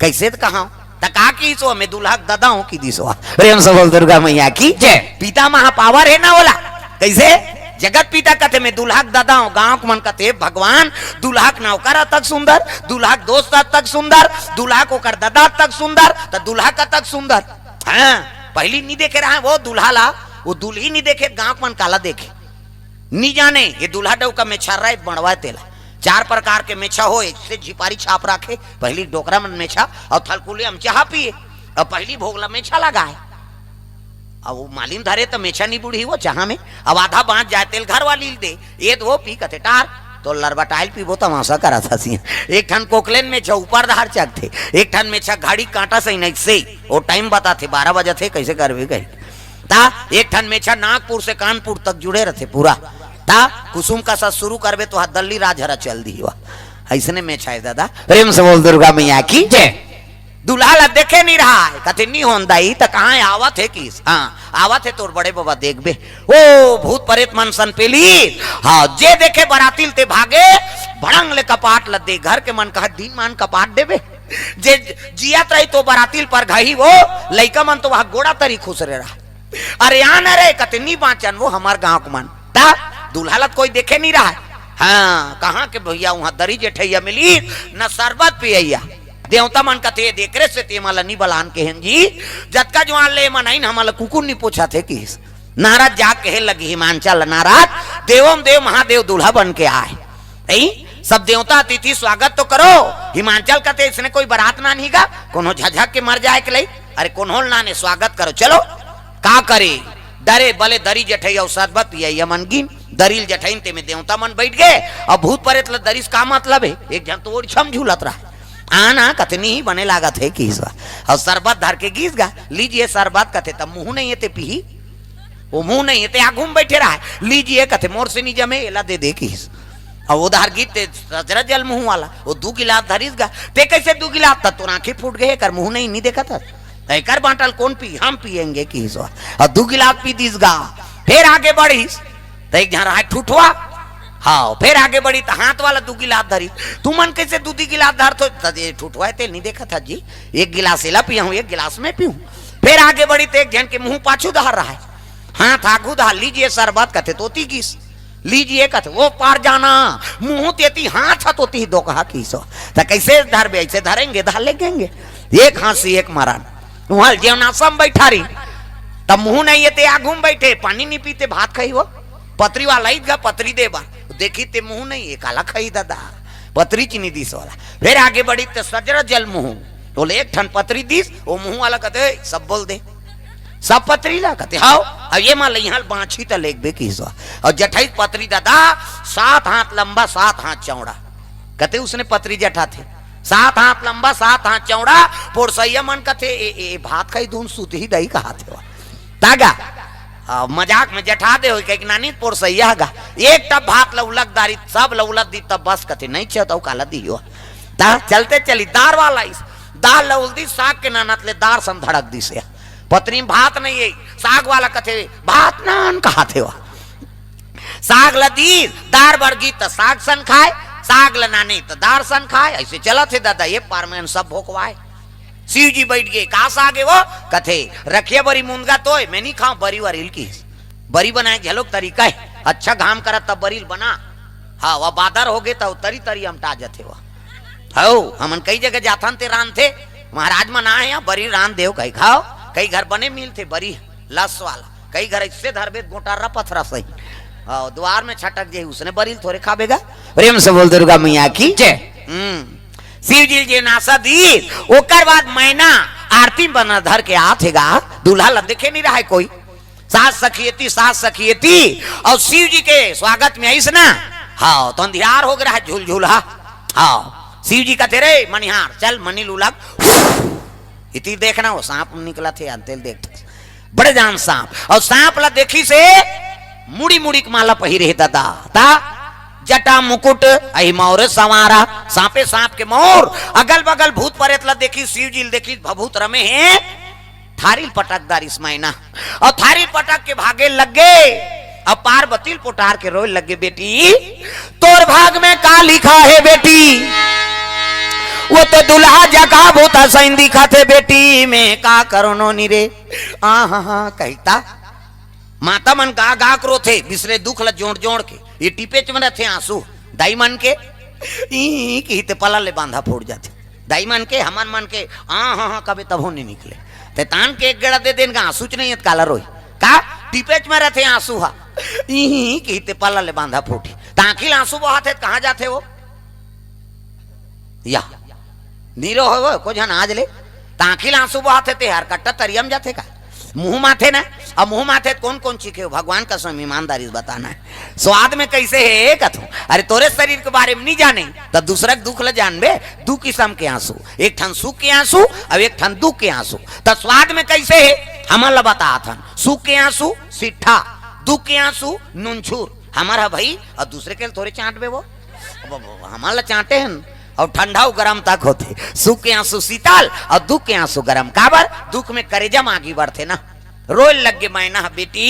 कैसे कहा तका की सो में दूल्हा ददाओं की दिसवा प्रेम से बोल दुर्गा मैया की जय। पिता महापावर है ना बोला कैसे जगत पिता कथे में दुल्हाक दादा गांव के मन कथे भगवान दुल्हाक नौकर तक सुंदर, दुल्हाक दोस्त तक सुंदर, दुल्हाक ओकर दादा तक सुंदर, तो दुल्हाक तक सुंदर। हाँ पहली नहीं देखे रहा वो दुल्हा ला, वो दुल्ही नहीं देखे गांव मन काला देखे नहीं जाने ये दुल्हा डव का मेछा रहा बणवा तेला 4 प्रकार के मेछा हो, इससे झिपारी छाप रखे, पहली डोकरा मन मेछा और थलकुले हम चाह पिए और पहली भोगला मेछा लगाए। अब वो मालिन धरे तो मेछा नहीं बुढ़ी वो चाह में, अब आधा बांध जाए तेल घर वाली दे ये तो वो पी कथे टार तो लरबटाइल पीबो तमाशा करा था सी। एक ठन कोकलेन में ऊपर धार चक थे, एक ठन में घाड़ी कांटा सही नहीं से वो टाइम बता थे 12 बजे थे कैसे करवे कही ता, एक ठन में नागपुर से कानपुर तक जुड़े रहते पूरा ता कुसुम का साथ शुरू करवे तो दल्ली राजहरा चल दी हुआ ऐसने में छाए दादा। प्रेम से बोल दुर्गा मैया की जय। दुल्हा ला देखे नहीं रहा है कथे नहीं होंदाई तो कहाँ आवत है किस, हाँ आवत है तोर बड़े बाबा देख बे ओ भूत प्रेत मन सन पेली। हाँ जे देखे बरातिल ते भागे भड़ंग ले कपाट लदे घर के मन कहा दिन मान कपाट देवे, जे जियात रही तो बरातिल पर घही वो लइका मन तो वहां गोड़ा तरी खुश रहा। अरे आन रे कते नहीं बाँचन वो हमार गांव के मन ता दुल्हा ला कोई देखे नहीं रहा। हाँ कहाँ के भैया वहां दरी जेठैया मिली न शरबत पियैया देवता मन कथे देख रहे से ते माला नहीं बलान के हैं जी जतका जवान ले मनाइन हमारा कुकुर नहीं पूछा थे किस नाराज जाग कहे लगी हिमांचल नाराज देवम देव महादेव दुल्हा बन के आए नहीं सब देवता अतिथि स्वागत तो करो। हिमांचल कथे इसने कोई बारात ना नहीं गा कोनो झझक के मर जाए के लिए, अरे कोनहोल ना ने स्वागत करो चलो का करे डरे बले दरी जठैया और शरबत पिया मन गिन दरील जठैन ते में देवता मन बैठ गए और भूत प्रेत ला दरिस का मतलब है एक जन तो छम झूलत रहा आना कतनी ही बने लागत है कि और शरबत धर के गीस गा लीजिए शरबत कथे तब मुंह नहीं है ते पी वो मुंह नहीं है ते आगू में बैठे रहा है लीजिए कथे मोर से नहीं जमे एला दे किस और उधार गीत सजरा जल मुंह वाला वो 2 गिलास धरिस गा ते कैसे 2 गिलास तक तो आंखें फूट गए कर मुंह नहीं देखा था कर बांटल कौन पी हम पियेंगे कि और 2 गिलास पी दिस गा फिर आगे बढ़ीस तो एक जहाँ रहा ठूठवा हाँ फिर आगे बढ़ी तो हाथ वाला 2 गिलास धरी तू मन कैसे 2 गिलास धर तो ठूठवा तेल नहीं देखा था जी 1 गिलास एला पिया हूँ 1 गिलास में पीऊँ। फिर आगे बढ़ी तो एक जन के मुंह पाछू धर रहा है हाथ आगू धर लीजिए शरबत कथे तोती किस लीजिए कथे वो पार जाना मुंह तेती हाथ तोती ही 2 कहा किस तो कैसे धर बे ऐसे धरेंगे धर लेंगे एक हाथी एक मारन वहां जेवनासम बैठा रही तब मुंह नहीं है आगू में बैठे पानी नहीं पीते भात खाई वो पतरी वाला गा पतरी दे बा देखी ते मुंह नहीं है काला खाई दादा पतरी चीनी दिस वाला। फिर आगे बढ़ी तो सजरा जल मुंह बोले एक ठन पतरी दिस वो मुंह वाला कहते सब बोल दे सब पतरी ला कहते हाओ अब ये मान यहाँ बाछी तो लेग बे किस और जठाई पतरी दादा 7 हाथ लंबा 7 हाथ चौड़ा कहते उसने पतरी जठा थे 7 हाथ लंबा 7 हाथ चौड़ा पोरसैया मन कथे ए भात खाई धून सूत ही दही कहा थे तागा मजाक में जठा दे हो नानी पोरसैया गा एक टब भात लौलक दारी सब लौलक दी तब बस कथे नहीं छे तो काला दी हो ता चलते चली दार वाला इस दाल लौल दी साग के नानत ले दार सम धड़क दी से पत्नी भात नहीं है साग वाला कथे भात नान कहा थे साग लदी दार बरगी तो साग सन खाए साग लनाने तो दार सन खाए ऐसे चला थे दादा ये पार में सब भोकवाए। शिव जी बैठ गए कहा सागे वो कथे रखिए बरी मुंदगा तो मैं नहीं खाऊं बरी वरील की बरी बनाए झलोक तरीका है अच्छा घाम करा तब बरील बना हाँ वह बादर हो गए तब तरी तरी हम टा जाते वह हो हमन कई जगह जाथन ते रान थे महाराज मन आए यहाँ बरी रान देव कहीं खाओ कई घर बने मिल थे बरी लस वाला कई घर इससे धरबे गोटारा पथरा सही द्वार में छटक जाए उसने बरील थोड़े खाबेगा। प्रेम से बोल दुर्गा मैया की जय। शिव जी जे नासा दी ओकर बाद मैना आरती बना धर के आथेगा दूल्हा ला देखे नहीं रहा है कोई सास सखियती और शिव जी के स्वागत में आईस ना हाँ तो अंधियार हो गया झूल झूल हाँ शिव जी का तेरे मनिहार चल मनी लूलक इति देखना वो सांप निकला थे अंतेल देख बड़े जान सांप और सांप ला देखी से मुड़ी मुड़ी माला पहिरे दादा ता जटा मुकुट अहि मोर सवारा सांपे सांप के मोर अगल बगल भूत प्रेत ला देखी शिव जी देखी भभूत रमे हैं थारी पटकदार इस्माइना और थारी पटक के भागे लग गए अब पार्वती पुटार के रोए लगे बेटी तोर भाग में का लिखा है बेटी वो तो दुल्हा जगा भूता सैन दिखा थे बेटी में का करो नो निरे हाँ कहता माता मन गा गा करो थे बिसरे दुख ल जोड़ जोड़ के ये टिपे चमन थे आंसू दाई मन के ई की ते पला ले बांधा फोड़ जाते दाई मन के हमान मन के हाँ हाँ हाँ कभी तब नहीं निकले ते तान के एक गड़ा दे देन का आंसू च नहीं है काला रोई का टिपे में रहते आंसू हा ई की ते पला ले बांधा फोड़ी ताकिल आंसू बहाते कहाँ जाते वो या नीरो हो को जन आज ले ताकिल आंसू बहाते ते यार कट्टा तरियम जाते का मुंह माथे ना अब मुंह माथे कौन कौन चीखे हो भगवान का स्वयं ईमानदारी से बताना है स्वाद में कैसे है कथू अरे तोरे शरीर के बारे में नहीं जाने तो दूसरा दुख ल जानबे दू किस्म के आंसू एक ठन सुख के आंसू और एक ठन दुख के आंसू तो स्वाद में कैसे है हमारा बता थन सुख के आंसू सिट्ठा दुख के आंसू नूनछूर हमारा भाई और दूसरे के थोड़े चाट बे वो हमारा चाटे हैं और ठंडा गरम तक होते सुख के आंसू शीतल और दुख के आंसू गरम काबर दुख में करेजम आगे बढ़ते ना रोल लग गए मैना बेटी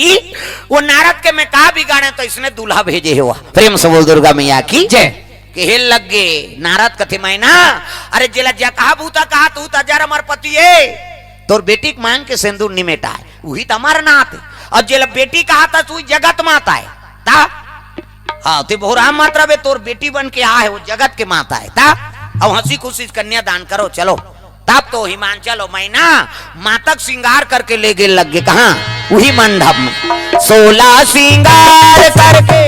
वो नारद के में कहा बिगाड़े तो इसने दूल्हा भेजे हुआ प्रेम से बोल दुर्गा मैया की जय के हेल लग गए नारद कथे मैना अरे जिला जा कहा बूता कहा तू तजर अमर पति है तोर बेटी के मांग के सिंदूर निमेटा है वही तमार नाथ और जिला बेटी कहा था तू जगत माता है ता हाँ तो बहुराम मात्रा बे तोर बेटी बन के आ है वो जगत के माता है ता अब हंसी खुशी कन्या दान करो चलो तब तो हिमांचल हो मैना मातक श्रृंगार करके ले गए लग गए कहा वही मंडप में 16 श्रृंगार करके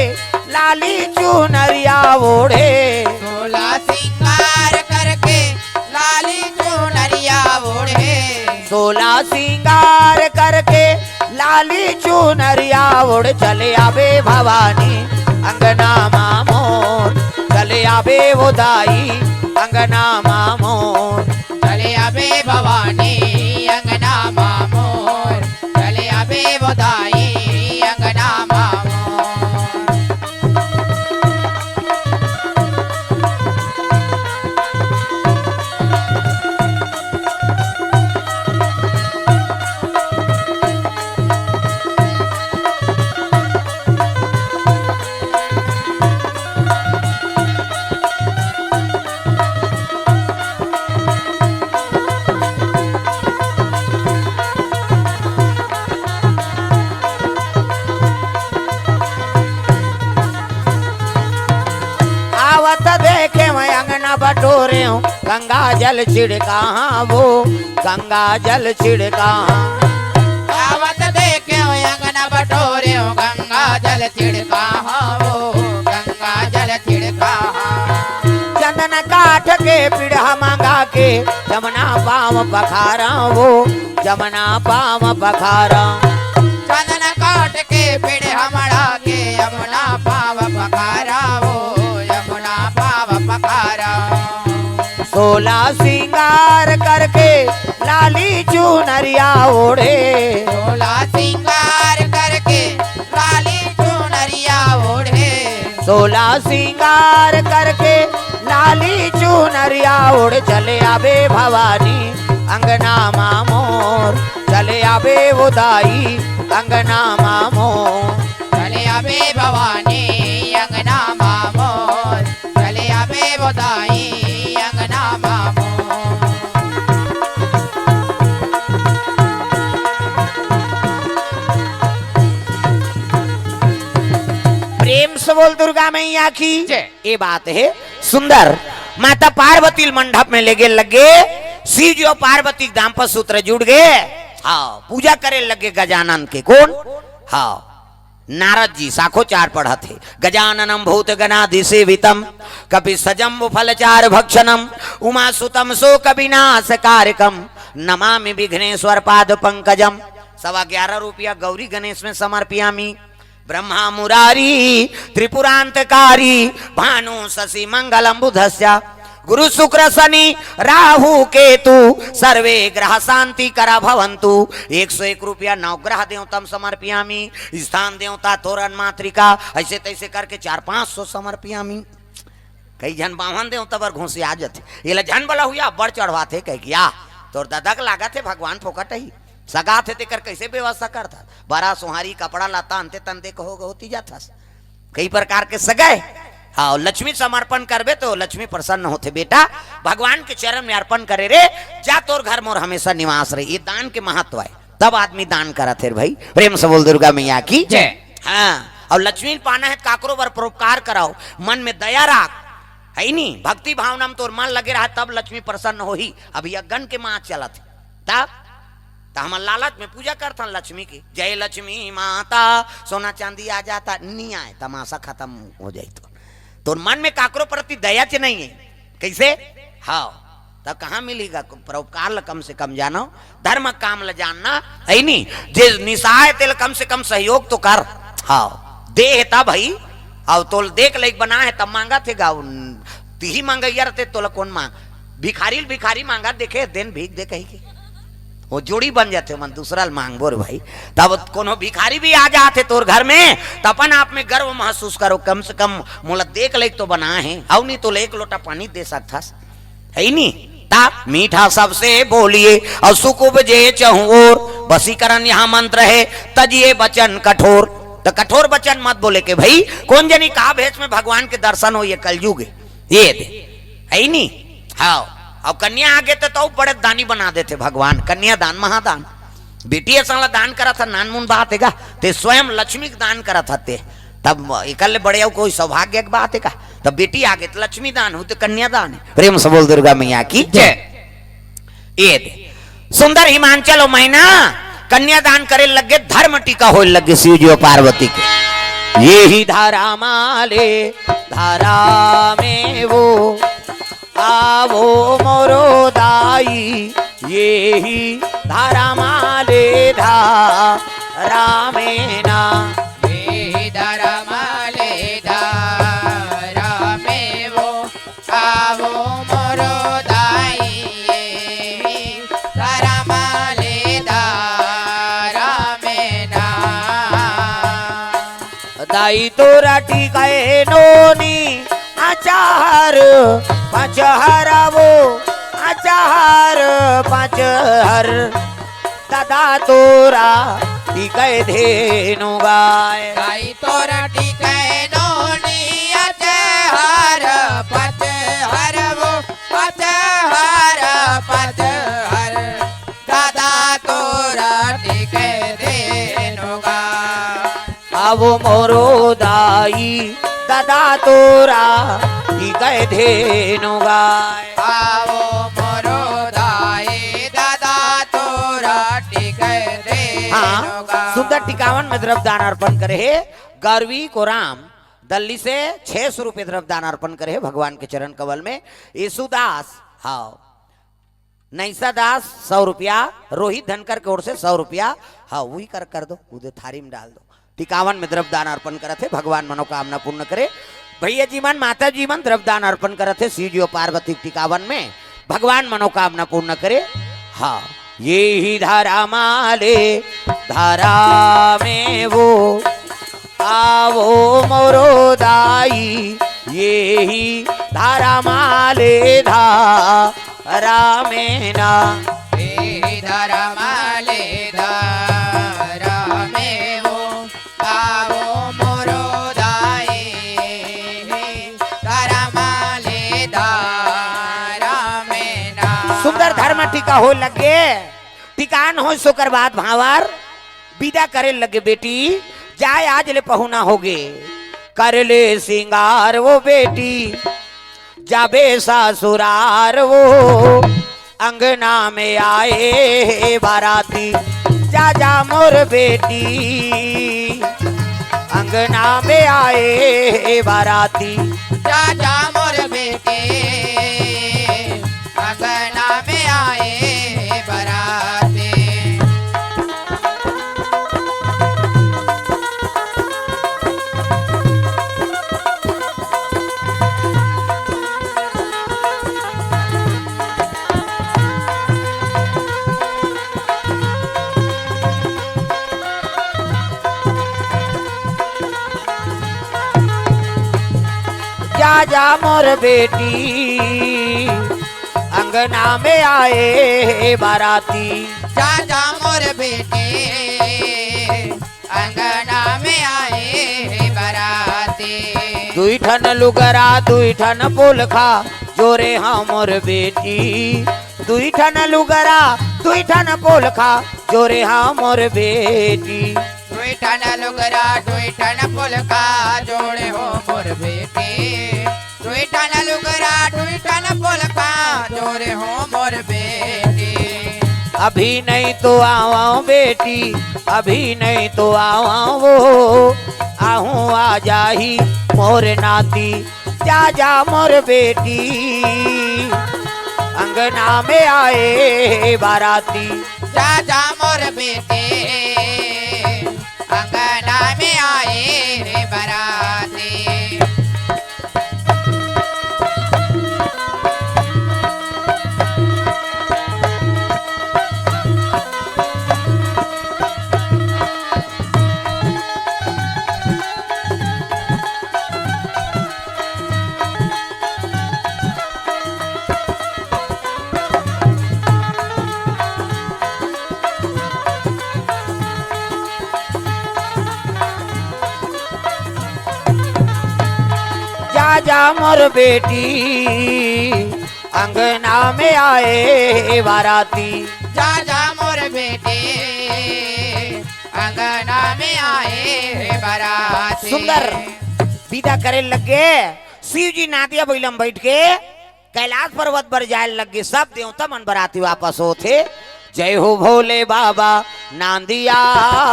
लाली चुनरिया ओढ़े 16 श्रृंगार करके लाली चुनरिया ओढ़े 16 श्रृंगार करके लाली चुनरिया ओढ़ चले आवे भवानी अंगना मामोर चले आवे वो दाई अंगना मामोर चले आबे भवानी अंगना मामोर चले आबे बधाई अंगना मामोर बटोरे हूँ गंगा जल छिड़का वो गंगा जल छिड़का आवत देखे अंगना बटोरे गंगा जल छिड़का वो गंगा जल छिड़का चंदन काठ के पीढ़ा मांगा के जमुना पाम पखारा वो जमुना पाम पखारा चंदन काट के पेड़ हमारा के यमुना पाव पखारा वो यमुना पाव पखारा 16 श्रृंगार करके लाली चुनरिया ओढ़े 16 श्रृंगार करके लाली चुनरिया ओढ़े 16 श्रृंगार करके लाली चुनरिया ओढ़ चले आवे भवानी अंगना मामोर चले आवे वो दाई अंगना मामोर चले आबे भवानी अंगना मामोर चले आबे बधाई अंगना मामोर प्रेम से बोल दुर्गा मैया की जय। ये बात है सुंदर माता पार्वती मंडप में लेगे लगे शिव जी और पार्वती दाम्पत्य सूत्र जुड़ गए हाँ पूजा करे लगे गजानन के कौन हाँ नारद जी साखो चार पढ़ा थे गजाननम भूत गणाधि सेवितम कपि सजम फलचार भक्षणम उमा सुतम सो कविनाश कारकम नमामि विघ्नेश्वर पाद पंकजम 11.25 रुपया गौरी गणेश में समर्पयामी ब्रह्मा मुरारी त्रिपुरांतकारी भानु शशि मंगलम बुधस्य गुरु शुक्र शनि राहु केतु सर्वे ग्रह शांति करा भवंतु 101 रुपया नवग्रह देवतम समर्पयामी स्थान देवता तोरण मातृका ऐसे तैसे करके 400-500 समर्पयामी कई जन बावन देवता पर घोंसे आ जाते ये झन वाला हुआ बड़ चढ़वाते कह किया तोर दादा का लागा थे भगवान फोकट ही सगा थे तेकर कैसे व्यवस्था करता बड़ा सुहारी कपड़ा लाता अंते तंते कहो होती जाता कई प्रकार के सगाए हाँ लक्ष्मी समर्पण करबे तो लक्ष्मी प्रसन्न होते बेटा भगवान के चरण में अर्पण करे रे जा तोर घर मोर हमेशा निवास रहे ये दान के महत्व है तब आदमी दान करा थे भाई। प्रेम से बोल दुर्गा मैया की जय। हाँ, और लक्ष्मी पाना है काकरो बर परोपकार कराओ, मन में दया राख, है नहीं भक्ति भावना में तोर मन लगे रहा तब लक्ष्मी प्रसन्न हो ही। अभी अगन के माँ चला थे तब तो हम लालच में पूजा करता लक्ष्मी की, जय लक्ष्मी माता, सोना चांदी आ जाता, नहीं आए तमाशा खत्म हो जाए तो मन में काकरो प्रति दया च नहीं है कैसे। हाँ तब कहाँ मिलेगा परोपकार कम से कम जानो, धर्म काम ल जानना है नहीं, जे निशाय तेल कम से कम सहयोग तो कर। हाँ दे है तब भाई, और तोल देख ले बना है तब मांगा थे गाँव तीही मांगैया रहते तोला कौन मांग, भिखारी भिखारी मांगा देखे दिन भीख दे कही के वो जोड़ी बन जाते मन दूसरा मांग बोर भाई। तब कोनो भिखारी भी आ जाते तोर घर में तो अपन आप में गर्व महसूस करो, कम से कम मोला देख ले तो बना है, और नहीं तो एक लोटा पानी दे सकता है नहीं। ता मीठा सबसे बोलिए और सुख उपजे चहुओर, वसीकरण यहाँ मंत्र है तजिए बचन कठोर। तो कठोर बचन मत बोले के भाई कौन जनी का भेष में भगवान के दर्शन हो, ये कलयुग ये दे है नहीं। हाँ और कन्या आगे तो बड़े दानी बना देते भगवान, कन्या दान महादान, बेटी ऐसा दान करा था नानमुन बात है का, ते स्वयं लक्ष्मी दान करा था ते तब इकल्ले बड़े कोई सौभाग्य की बात है का, तब बेटी आगे तो लक्ष्मी दान हो तो कन्या दान है। प्रेम से बोल दुर्गा मैया की जय। ये दे सुंदर हिमांचल और मैना कन्या दान करे लगे, धर्म टीका हो लगे शिव जी और पार्वती के। ये ही धारा माले धारा में वो आवो मोरो दाई, ये ही धारा माले धारा में ना, ये ही धारा माले धारा में वो आवो मोरो दाई, ये ही धारा माले धारा में ना। दाई तोरा टीकाए नोनी आचार पचहर वो आचार पचहर, दादा तोरा टीकाए धेनु गाय। दाई तोरा टीकाए नोनी आचार पचहर वो पचहर पचहर, दादा तोरा टीकाए धेनु गाय। आवो मोरो दाई दादा तोरा टीकाए धेनु गाय। आवो मोरो दाई दादा तोरा टीकाए धेनु हाँ गाय। सुंदर टिकावन में द्रव्य दान अर्पण करे है, गौरवी को राम दिल्ली से 600 रुपए द्रव्य दान अर्पण करे है भगवान के चरण कमल में। यीशुदास हाँ नैसा दास 100 रुपया, रोहित धनकर की ओर से 100 रुपया, हाँ वही कर दो उधर थारी में डाल दो। टिकावन में द्रव्य दान अर्पण करते भगवान मनोकामना पूर्ण करे। भैया जीवन माता जीवन द्रव्य दान अर्पण करते शिव जी और पार्वती टिकावन में भगवान मनोकामना पूर्ण करे। हाँ ये ही धारा माले धारा में वो आवो मोरो दाई, ये ही धारा माले धारा में ना, ये ही धारा माले धारा में वो आवो मोरो दाई, धारा माले धारा में ना। सुंदर धर्म टीका हो लगे, टिकान हो शुक्र बात भावर विदा करे लगे बेटी, जाए आज ले पहुना होगे कर ले सिंगार वो बेटी, जाबे ससुरार वो अंगना में आए बाराती, जा जा मोर बेटी अंगना में आए बाराती। जा जा मोर बेटे अंगना में आए बराते। जा जा मोर बेटी अंगना में आए बाराती, जा जा मोर बेटे अंगना में आए बराते। दुई ठन लुगरा दुई ठन पोलखा जोरे हाँ मोर बेटी, दुई ठन लुगरा दुई ठन पोलखा जोरे हाँ मोर बेटी। टूटन लुगरा टूटन पुलका जोड़े हो मोर बेटी। टूटन लुगरा टूटन पुलका जोड़े हो मोर बेटी। अभी नहीं तो आवाऊं बेटी, अभी नहीं तो आवाऊं वो, आहूं आ जाही मोर नाती, जा जा मोर बेटी। अंगना में आए बाराती, जा जा मोर बेटे अंगना में आए रे बराती। जा जा मोर बेटी, अंगना में आए बाराती। जा जा मोर बेटे अंगना में आए रे बराती। सुंदर विदा करे लगे। शिव जी नादिया बैलम बैठ के कैलाश पर्वत पर जाए लगे। सब देवता मन बराती वापस होते। जय हो भोले बाबा नांदिया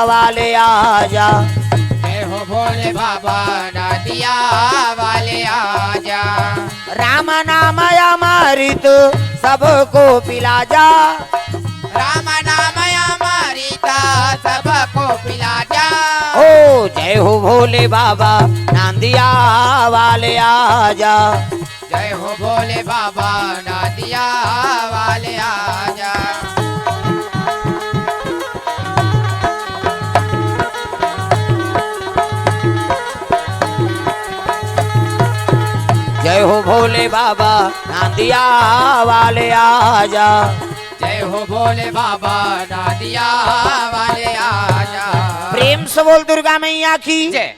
वाले आजा। जय हो भोले बाबा नादिया वाले आजा। राम नाम अमृत सबको पिला जा। राम नाम अमृता सबको पिला जा। ओ जय हो भोले बाबा नांदिया वाले आजा। जय हो भोले बाबा नादिया वाले आजा। जय हो भोले बाबा नांदिया वाले आजा। जय हो भोले बाबा नादिया वाले आजा। प्रेम से बोल दुर्गा मैया की जय।